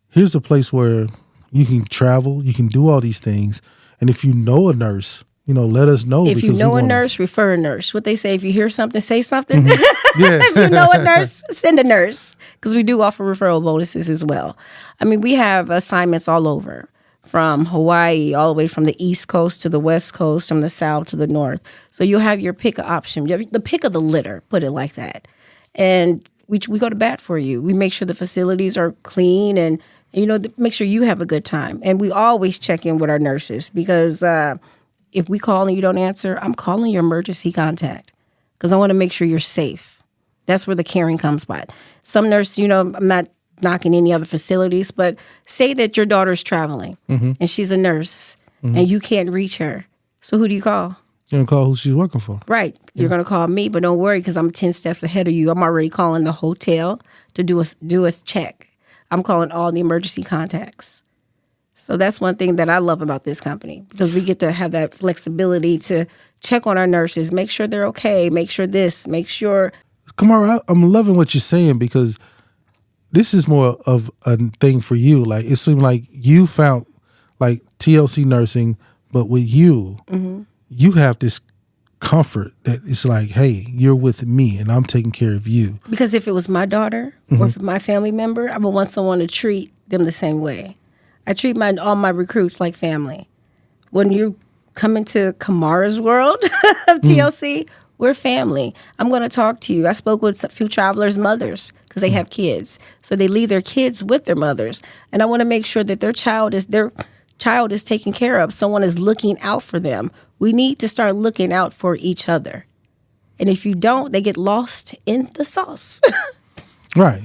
[SPEAKER 1] here's a place where you can travel, you can do all these things. And if you know a nurse, let us know.
[SPEAKER 10] If you know a nurse, refer a nurse. What they say, if you hear something, say something.
[SPEAKER 1] Mm-hmm. Yeah.
[SPEAKER 10] If you know a nurse, send a nurse. Because we do offer referral bonuses as well. I mean, we have assignments all over. From Hawaii, all the way from the East Coast to the West Coast, from the South to the North. So you'll have your pick of option, the pick of the litter, put it like that. And we go to bat for you. We make sure the facilities are clean and make sure you have a good time. And we always check in with our nurses because if we call and you don't answer, I'm calling your emergency contact because I want to make sure you're safe. That's where the caring comes by. Some nurse, I'm not knocking any other facilities, but say that your daughter's traveling and she's a nurse and you can't reach her. So who do you call?
[SPEAKER 1] You're going to call who she's working for.
[SPEAKER 10] Right. You're going to call me, but don't worry because I'm 10 steps ahead of you. I'm already calling the hotel to do a check. I'm calling all the emergency contacts. So that's one thing that I love about this company because we get to have that flexibility to check on our nurses, make sure they're okay, make sure.
[SPEAKER 1] Kamara, I'm loving what you're saying because this is more of a thing for you. Like it seemed like you found like TLC nursing, but with you, you have this comfort that it's like, hey, you're with me and I'm taking care of you.
[SPEAKER 10] Because if it was my daughter or if my family member, I would want someone to treat them the same way. I treat all my recruits like family. When you come into Kamara's world of TLC, we're family. I'm going to talk to you. I spoke with a few travelers' mothers because they have kids. So they leave their kids with their mothers. And I want to make sure that their child is taken care of. Someone is looking out for them. We need to start looking out for each other. And if you don't, they get lost in the sauce.
[SPEAKER 1] Right.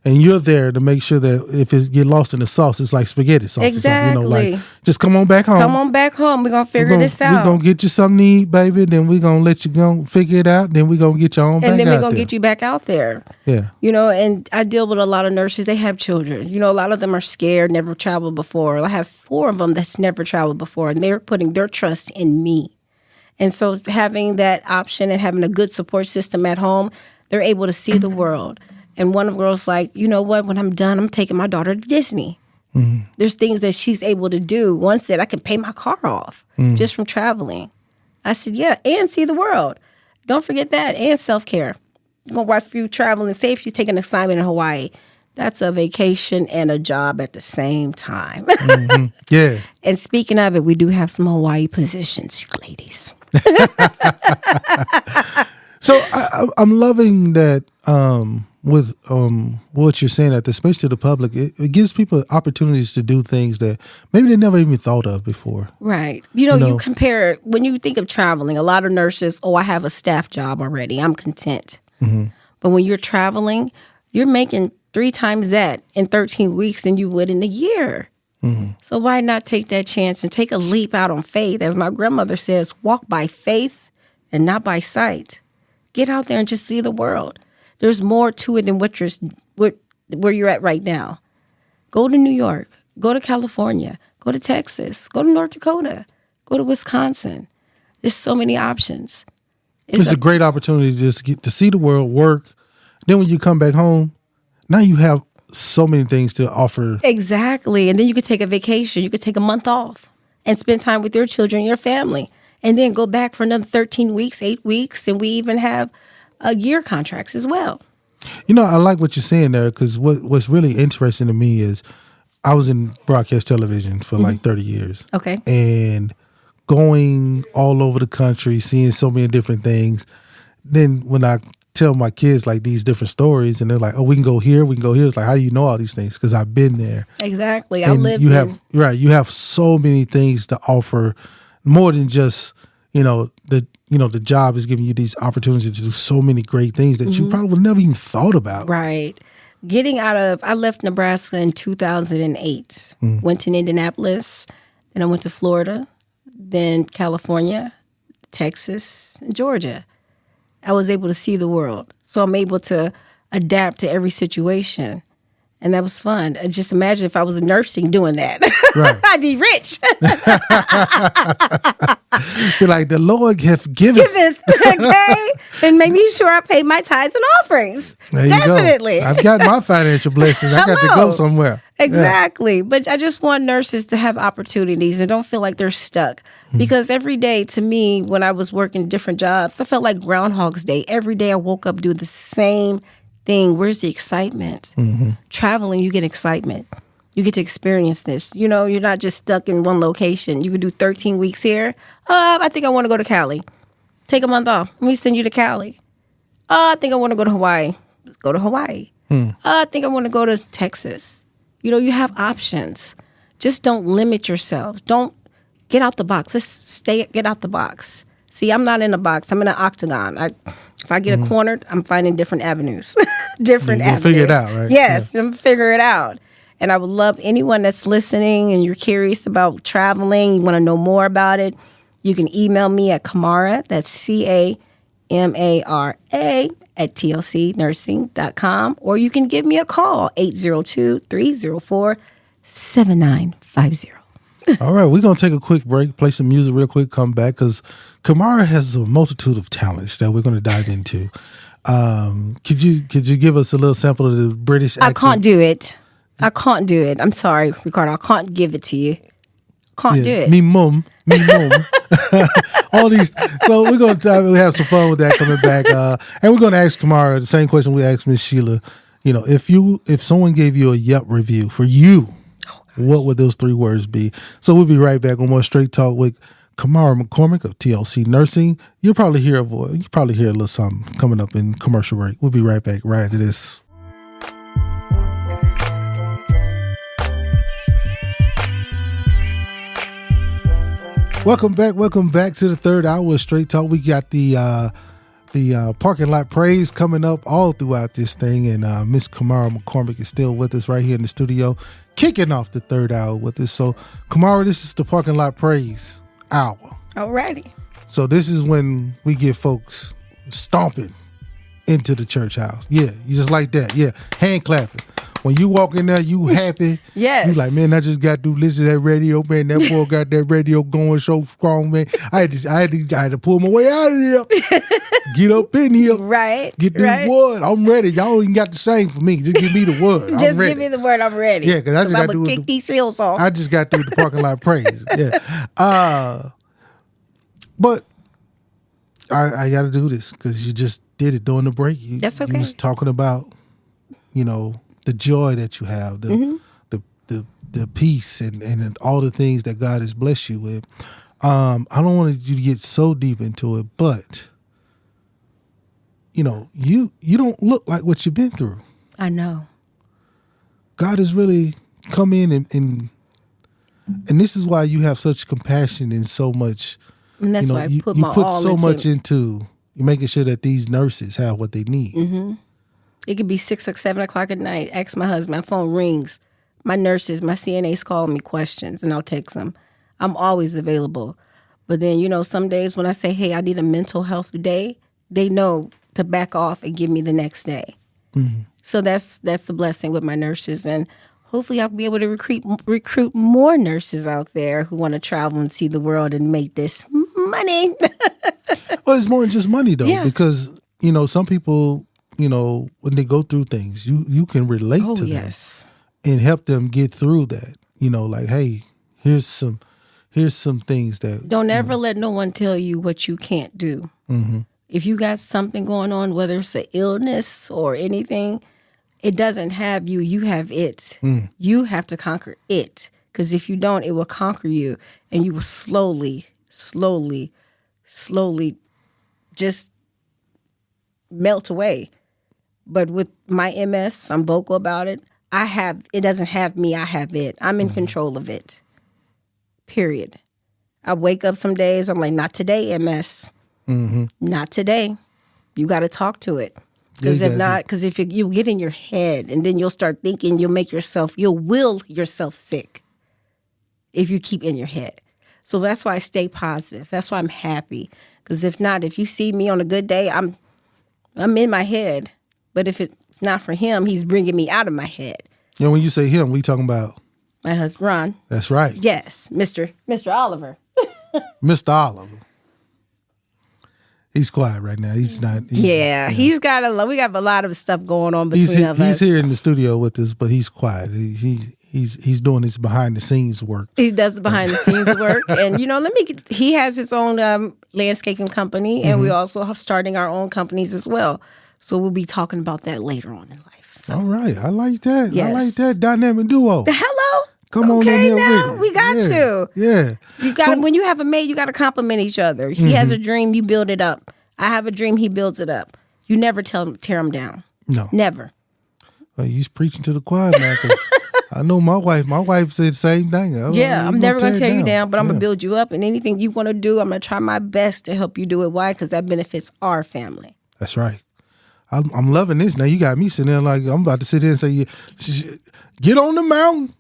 [SPEAKER 1] And you're there to make sure that if it get lost in the sauce, it's like spaghetti sauce.
[SPEAKER 10] Exactly.
[SPEAKER 1] Or something, just come on back home.
[SPEAKER 10] Come on back home. We're going to figure this out.
[SPEAKER 1] We're going to get you something to eat, baby. Then we're going to let you go figure it out. Then we're going to get you on back out.
[SPEAKER 10] And then we're going to get you back out there.
[SPEAKER 1] Yeah.
[SPEAKER 10] And I deal with a lot of nurses. They have children. A lot of them are scared, never traveled before. I have 4 of them that's never traveled before, and they're putting their trust in me. And so having that option and having a good support system at home, they're able to see the world. And one of the girls like, you know what, when I'm done, I'm taking my daughter to Disney. There's things that she's able to do. One said, I can pay my car off just from traveling. I said, yeah, and see the world. Don't forget that, and self-care. You're going to watch you traveling. Say if you take an assignment in Hawaii, that's a vacation and a job at the same time.
[SPEAKER 1] Yeah.
[SPEAKER 10] And speaking of it, we do have some Hawaii positions, ladies.
[SPEAKER 1] So I'm loving that with what you're saying, that especially to the public, it gives people opportunities to do things that maybe they never even thought of before.
[SPEAKER 10] Right. You compare, when you think of traveling, a lot of nurses, I have a staff job already. I'm content. But when you're traveling, you're making 3 times that in 13 weeks than you would in a year. So why not take that chance and take a leap out on faith? As my grandmother says, walk by faith and not by sight. Get out there and just see the world. There's more to it than where you're at right now. Go to New York. Go to California. Go to Texas. Go to North Dakota. Go to Wisconsin. There's so many options.
[SPEAKER 1] It's a great opportunity to just get to see the world, work. Then when you come back home, now you have so many things to offer.
[SPEAKER 10] Exactly. And then you could take a vacation. You could take a month off and spend time with your children, your family, and then go back for another 13 weeks, 8 weeks. And we even have year contracts as well.
[SPEAKER 1] You know, I like what you're saying there, because what's really interesting to me is I was in broadcast television for like 30 years.
[SPEAKER 10] Okay.
[SPEAKER 1] And going all over the country, seeing so many different things. Then when I tell my kids like these different stories, and they're like, "Oh, we can go here, we can go here." It's like, how do you know all these things? Because I've been there.
[SPEAKER 10] Exactly.
[SPEAKER 1] And
[SPEAKER 10] I lived
[SPEAKER 1] you have you have so many things to offer, more than just the job is giving you these opportunities to do so many great things that you probably never even thought about.
[SPEAKER 10] Right. I left Nebraska in 2008. Went to Indianapolis, then I went to Florida, then California, Texas, and Georgia. I was able to see the world. So I'm able to adapt to every situation. And that was fun. Just imagine if I was nursing doing that. Right. I'd be rich.
[SPEAKER 1] Be like, the Lord hath giveth.
[SPEAKER 10] Okay? And make me sure I pay my tithes and offerings.
[SPEAKER 1] There
[SPEAKER 10] Definitely.
[SPEAKER 1] You go. I've got my financial blessings. I got to go somewhere.
[SPEAKER 10] Exactly. Yeah. But I just want nurses to have opportunities and don't feel like they're stuck. Because every day, to me, when I was working different jobs, I felt like Groundhog's Day. Every day I woke up doing the same thing. Where's the excitement? Traveling, you get excitement. You get to experience this. You know, you're not just stuck in one location. You can do 13 weeks here. I think I want to go to Cali. Take a month off. Let me send you to Cali. I think I want to go to Hawaii. Let's go to Hawaii. I think I want to go to Texas. You know, you have options. Just don't limit yourself. Don't get out the box. Get out the box. See, I'm not in a box. I'm in an octagon. If I get cornered, I'm finding different avenues. Avenues.
[SPEAKER 1] Figure it out, right?
[SPEAKER 10] Yes, I'm figure it out. And I would love anyone that's listening and you're curious about traveling, you want to know more about it, you can email me at Camara, that's CAMARA at tlcnursing.com, or you can give me a call, 802-304-7950.
[SPEAKER 1] All right, we're going to take a quick break, play some music real quick, come back, because Camara has a multitude of talents that we're going to dive into. Could you give us a little sample of the British accent?
[SPEAKER 10] I can't do it. I'm sorry, Ricardo. I can't give it to you. Can't do it.
[SPEAKER 1] Me mum. All these. So we're going to have some fun with that coming back. And we're going to ask Camara the same question we asked Miss Sheila. You know, if someone gave you a Yelp review for you, what would those 3 words be? So we'll be right back on more Straight Talk with Camara McCormick of TLC Nursing. You'll probably hear a voice. You probably hear a little something coming up in commercial break. We'll be right back right after this. Welcome back to the third hour of Straight Talk. We got the parking lot praise coming up all throughout this thing, and Miss Camara McCormick is still with us right here in the studio, kicking off the third hour with us. So, Camara, this is the parking lot praise hour.
[SPEAKER 10] Alrighty.
[SPEAKER 1] So this is when we get folks stomping into the church house. Yeah, you just like that. Yeah, hand clapping. When you walk in there, you happy.
[SPEAKER 10] Yes.
[SPEAKER 1] You like, man, I just got to listen to that radio, man. That boy got that radio going so strong, man. I had to pull my way out of here. Get up in here.
[SPEAKER 10] Right.
[SPEAKER 1] Get this word. I'm ready. Y'all ain't got to sing for me. Just give me the word. I'm
[SPEAKER 10] just
[SPEAKER 1] ready.
[SPEAKER 10] give me the word. I'm ready.
[SPEAKER 1] Yeah, because I just got to
[SPEAKER 10] kick these seals off.
[SPEAKER 1] I just got through the parking lot praise. Yeah. But I got to do this because you just did it during the break.
[SPEAKER 10] That's okay.
[SPEAKER 1] You was talking about, the joy that you have, the peace and all the things that God has blessed you with. I don't want you to get so deep into it, but you don't look like what you've been through.
[SPEAKER 10] I know.
[SPEAKER 1] God has really come in and this is why you have such compassion and so much.
[SPEAKER 10] And that's why I put
[SPEAKER 1] you
[SPEAKER 10] my
[SPEAKER 1] put
[SPEAKER 10] all
[SPEAKER 1] so
[SPEAKER 10] into
[SPEAKER 1] much into making sure that these nurses have what they need.
[SPEAKER 10] Mm-hmm. It could be 6 or 7 o'clock at night. Ask my husband. My phone rings. My nurses, my CNAs calling me questions, and I'll text them. I'm always available. But then, some days when I say, hey, I need a mental health day, they know to back off and give me the next day. Mm-hmm. So that's the blessing with my nurses. And hopefully I'll be able to recruit more nurses out there who want to travel and see the world and make this money.
[SPEAKER 1] Well, it's more than just money, though,
[SPEAKER 10] Yeah.
[SPEAKER 1] because, some people, when they go through things, you can relate to them
[SPEAKER 10] yes.
[SPEAKER 1] and help them get through that. Like, hey, here's some things that.
[SPEAKER 10] Don't ever let no one tell you what you can't do.
[SPEAKER 1] Mm-hmm.
[SPEAKER 10] If you got something going on, whether it's an illness or anything, it doesn't have you. You have it. You have to conquer it. Because if you don't, it will conquer you. And you will slowly just melt away. But with my MS, I'm vocal about it. It doesn't have me. I have it. I'm in control of it. Period. I wake up some days, I'm like, not today, MS. Not today. You got to talk to it. Because if you get in your head and then you'll start thinking, you'll will yourself sick if you keep in your head. So that's why I stay positive. That's why I'm happy. Because if not, if you see me on a good day, I'm in my head. But if it's not for him, he's bringing me out of my head.
[SPEAKER 1] When you say him, we talking about?
[SPEAKER 10] My husband, Ron.
[SPEAKER 1] That's right.
[SPEAKER 10] Yes, Mr. Oliver.
[SPEAKER 1] Mr. Oliver. He's quiet right now. He's not.
[SPEAKER 10] He's got we got a lot of stuff going on between us.
[SPEAKER 1] He's here in the studio with us, but he's quiet. He's doing his behind the scenes work.
[SPEAKER 10] He does the behind the scenes work, and he has his own landscaping company, and we also are starting our own companies as well. So we'll be talking about that later on in life. So.
[SPEAKER 1] All right, I like that.
[SPEAKER 10] Yes.
[SPEAKER 1] I like that dynamic duo.
[SPEAKER 10] Hello.
[SPEAKER 1] Come on in here
[SPEAKER 10] now,
[SPEAKER 1] with it.
[SPEAKER 10] we got to.
[SPEAKER 1] Yeah.
[SPEAKER 10] You got when you have a mate, you got to compliment each other. He has a dream, you build it up. I have a dream, he builds it up. You never tear him down.
[SPEAKER 1] No.
[SPEAKER 10] Never.
[SPEAKER 1] Well, he's preaching to the choir now. 'Cause I know my wife said the same thing.
[SPEAKER 10] I'm never going to tear you down, but I'm going to build you up. And anything you want to do, I'm going to try my best to help you do it. Why? Because that benefits our family.
[SPEAKER 1] That's right. I'm loving this. Now you got me sitting there like I'm about to sit here and say, get on the mountain.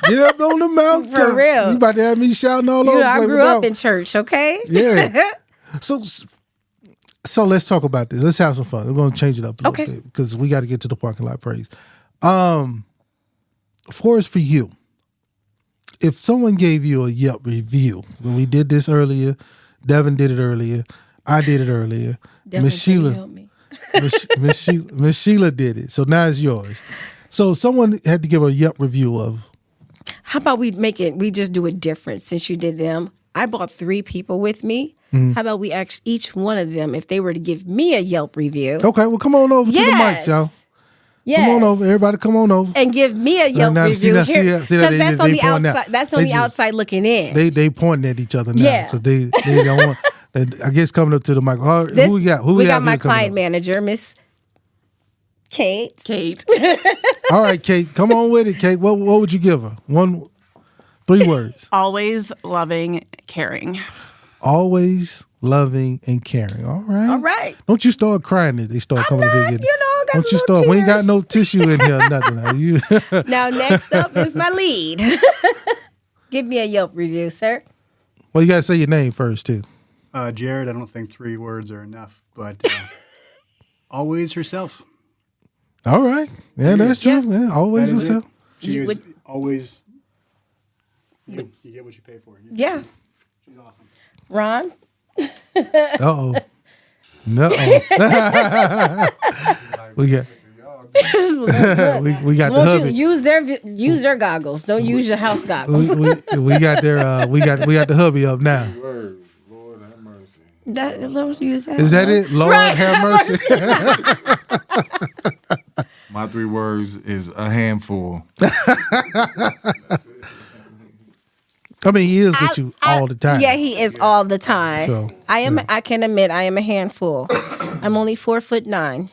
[SPEAKER 1] Get up on the mountain.
[SPEAKER 10] For real.
[SPEAKER 1] You about to have me shouting all over the place.
[SPEAKER 10] I grew up in church, okay?
[SPEAKER 1] Yeah. So let's talk about this. Let's have some fun. We're going to change it up a little bit because we got to get to the parking lot praise. For you, if someone gave you a Yelp review, when we did this earlier, Devin did it earlier, I did it earlier, Miss Sheila did it. So now it's yours. So someone had to give a Yelp review of.
[SPEAKER 10] How about we just do it different since you did them? I brought 3 people with me. How about we ask each one of them if they were to give me a Yelp review?
[SPEAKER 1] Okay, well, come on over to the mics, y'all.
[SPEAKER 10] Yes.
[SPEAKER 1] Come on over, everybody. Come on over
[SPEAKER 10] and give me a Yelp review because that's on the outside. That's on the outside looking in.
[SPEAKER 1] They pointing at each other now.
[SPEAKER 10] Yeah,
[SPEAKER 1] because they don't want. I guess coming up to the mic. Who we got?
[SPEAKER 10] We got my client manager, Miss Kate.
[SPEAKER 1] All right, Kate. Come on with it, Kate. What would you give her? 3 words.
[SPEAKER 11] Always loving, caring.
[SPEAKER 1] Always loving and caring. All right. Don't you start crying if they start coming over here. Don't you start.
[SPEAKER 10] Tears.
[SPEAKER 1] We ain't got no tissue in here or nothing.
[SPEAKER 10] Now, next up is my lead. Give me a Yelp review, sir.
[SPEAKER 1] Well, you got to say your name first, too.
[SPEAKER 12] Jared, I don't think 3 words are enough, but always herself.
[SPEAKER 1] All right. Yeah, that's true. Yeah, always herself.
[SPEAKER 12] She is always, you get what you pay for.
[SPEAKER 10] Yeah.
[SPEAKER 12] She's awesome.
[SPEAKER 10] Ron?
[SPEAKER 1] Uh-oh. No. we got we got the hubby.
[SPEAKER 10] Use their goggles. Don't use your house goggles.
[SPEAKER 1] we got their we got the hubby up now.
[SPEAKER 13] Lord have mercy.
[SPEAKER 1] Is that it? Lord have mercy.
[SPEAKER 13] My 3 words is a handful.
[SPEAKER 1] I mean, he is with you all the time.
[SPEAKER 10] Yeah, he is all the time.
[SPEAKER 1] So,
[SPEAKER 10] I can admit I am a handful. I'm only 4'9".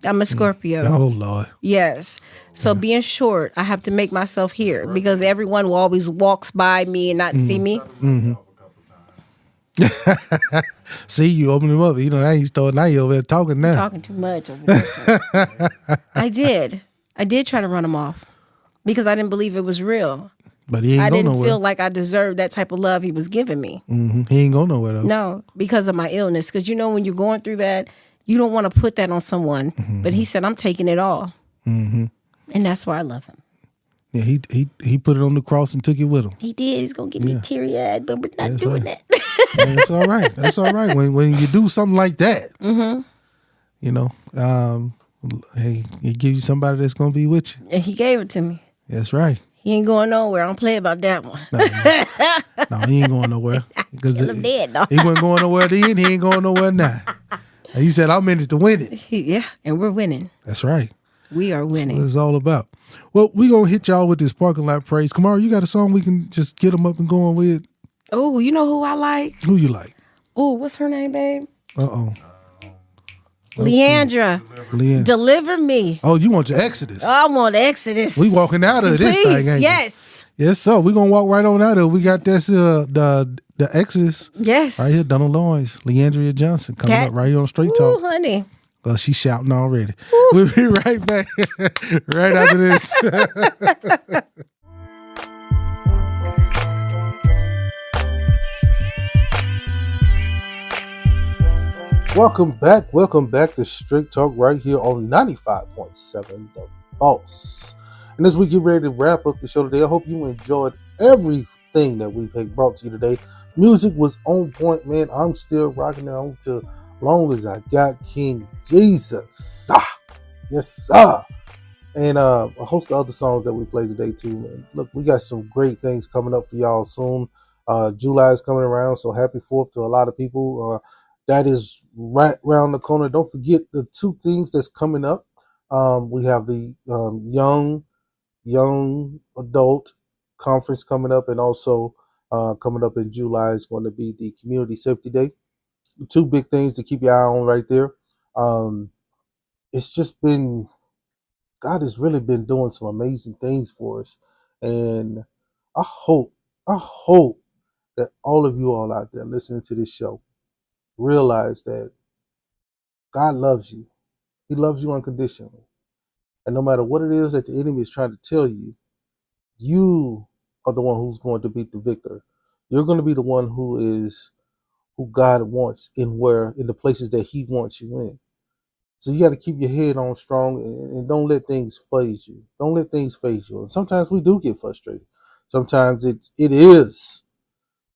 [SPEAKER 10] I'm a Scorpio.
[SPEAKER 1] Oh Lord.
[SPEAKER 10] Yes. So being short, I have to make myself here because everyone will always walks by me and not see me.
[SPEAKER 1] Mm-hmm. See, you open him up. Now you over there talking now.
[SPEAKER 10] Talking too much over there. I did try to run him off because I didn't believe it was real.
[SPEAKER 1] But he ain't
[SPEAKER 10] I
[SPEAKER 1] going
[SPEAKER 10] didn't
[SPEAKER 1] nowhere.
[SPEAKER 10] feel like I deserved that type of love he was giving me.
[SPEAKER 1] Mm-hmm. He ain't going nowhere though.
[SPEAKER 10] No, because of my illness. Because when you're going through that, you don't want to put that on someone. Mm-hmm. But he said, I'm taking it all.
[SPEAKER 1] Mm-hmm.
[SPEAKER 10] And that's why I love him.
[SPEAKER 1] Yeah, he put it on the cross and took it with him.
[SPEAKER 10] He did. He's gonna get me
[SPEAKER 1] Yeah.
[SPEAKER 10] teary-eyed, but we're not
[SPEAKER 1] That's
[SPEAKER 10] doing
[SPEAKER 1] right.
[SPEAKER 10] that.
[SPEAKER 1] Yeah, that's all right. That's all right. When you do something like that,
[SPEAKER 10] Mm-hmm.
[SPEAKER 1] you know, hey, he give you somebody that's gonna be with you.
[SPEAKER 10] And he gave it to me.
[SPEAKER 1] That's right.
[SPEAKER 10] He ain't going nowhere. I don't play about that one.
[SPEAKER 1] No, he ain't going nowhere. Because
[SPEAKER 10] Kill him dead, no.
[SPEAKER 1] he wasn't going nowhere then. He ain't going nowhere now. And he said, "I'm in it to win it."
[SPEAKER 10] Yeah, and we're winning.
[SPEAKER 1] That's right.
[SPEAKER 10] We are
[SPEAKER 1] That's what
[SPEAKER 10] winning.
[SPEAKER 1] it's all about. Well, we gonna hit y'all with this parking lot praise. Kamara, you got a song we can just get them up and going with?
[SPEAKER 10] Oh, you know who I like?
[SPEAKER 1] Who you like?
[SPEAKER 10] Oh, what's her name, babe?
[SPEAKER 1] Uh-oh.
[SPEAKER 10] Leandra.
[SPEAKER 1] Leanne.
[SPEAKER 10] Deliver me.
[SPEAKER 1] Oh, you want your Exodus?
[SPEAKER 10] I want Exodus.
[SPEAKER 1] We walking out of this
[SPEAKER 10] Please,
[SPEAKER 1] thing, ain't we?
[SPEAKER 10] yes.
[SPEAKER 1] Yes, sir. We gonna walk right on out of it. We got this the Exodus.
[SPEAKER 10] Yes.
[SPEAKER 1] Right here, Donald Lawrence, Leandria Johnson coming
[SPEAKER 10] That-
[SPEAKER 1] up right here on Straight
[SPEAKER 10] Ooh,
[SPEAKER 1] Talk.
[SPEAKER 10] honey.
[SPEAKER 1] Well, she's shouting already. We'll be right back right after this.
[SPEAKER 3] Welcome back to Straight Talk right here on 95.7 The Boss. And as we get ready to wrap up the show today, I hope you enjoyed everything that we've brought to you today. Music was on point, man. I'm still rocking it on to long as I got King Jesus. Yes, sir. And a host of other songs that we played today too, man. Look, we got some great things coming up for y'all soon. July is coming around, so happy 4th to a lot of people. That is right around the corner. Don't forget the two things that's coming up. We have the young adult conference coming up, and also coming up in July is going to be the Community Safety Day. Two big things to keep your eye on right there. It's just been, God has really been doing some amazing things for us, and I hope that all of you all out there listening to this show realize that God loves you. He loves you unconditionally. And no matter what it is that the enemy is trying to tell you, you are the one who's going to be the victor. You're going to be the one who God wants in the places that he wants you in. So you got to keep your head on strong and don't let things phase you. Don't let things phase you. And sometimes we do get frustrated. Sometimes it is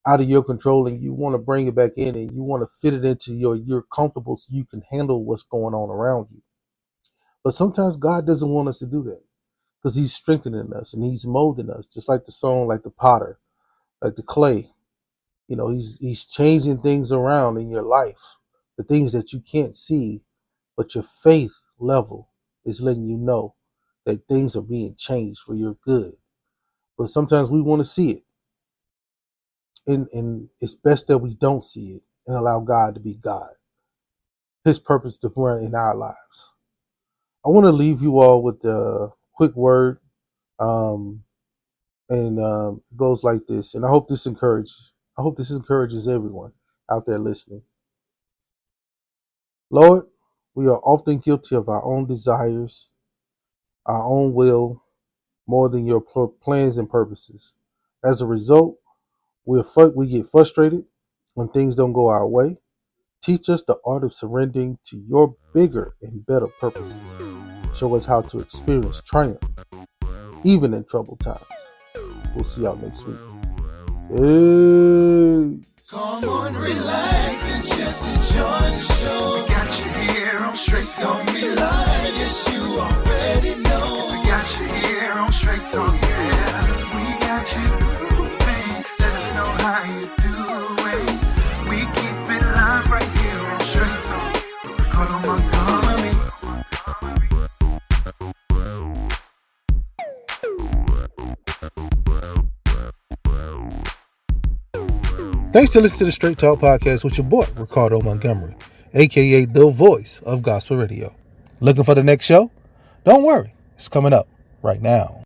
[SPEAKER 3] out of your control and you want to bring it back in and you want to fit it into you're comfortable so you can handle what's going on around you. But sometimes God doesn't want us to do that because he's strengthening us and he's molding us, just like the song, like the potter, like the clay. You know, he's changing things around in your life, the things that you can't see, but your faith level is letting you know that things are being changed for your good. But sometimes we want to see it. And it's best that we don't see it and allow God to be God. His purpose to run in our lives. I want to leave you all with a quick word. It goes like this. And I hope this encourages everyone out there listening. Lord, we are often guilty of our own desires, our own will, more than your plans and purposes. As a result, we get frustrated when things don't go our way. Teach us the art of surrendering to your bigger and better purposes. Show us how to experience triumph, even in troubled times. We'll see y'all next week. Hey.
[SPEAKER 2] Come on, relax and just enjoy the show. We got you here on Straight Talk. Don't be lying, yes, you already know. We got you here on Straight Talk, yeah. We got you grooving. Let us know how you doing. We keep it live right here on Straight Talk. Ricardo Montgomery.
[SPEAKER 3] Thanks for listening to the Straight Talk Podcast with your boy, Ricardo Montgomery, a.k.a. the voice of gospel radio. Looking for the next show? Don't worry, it's coming up right now.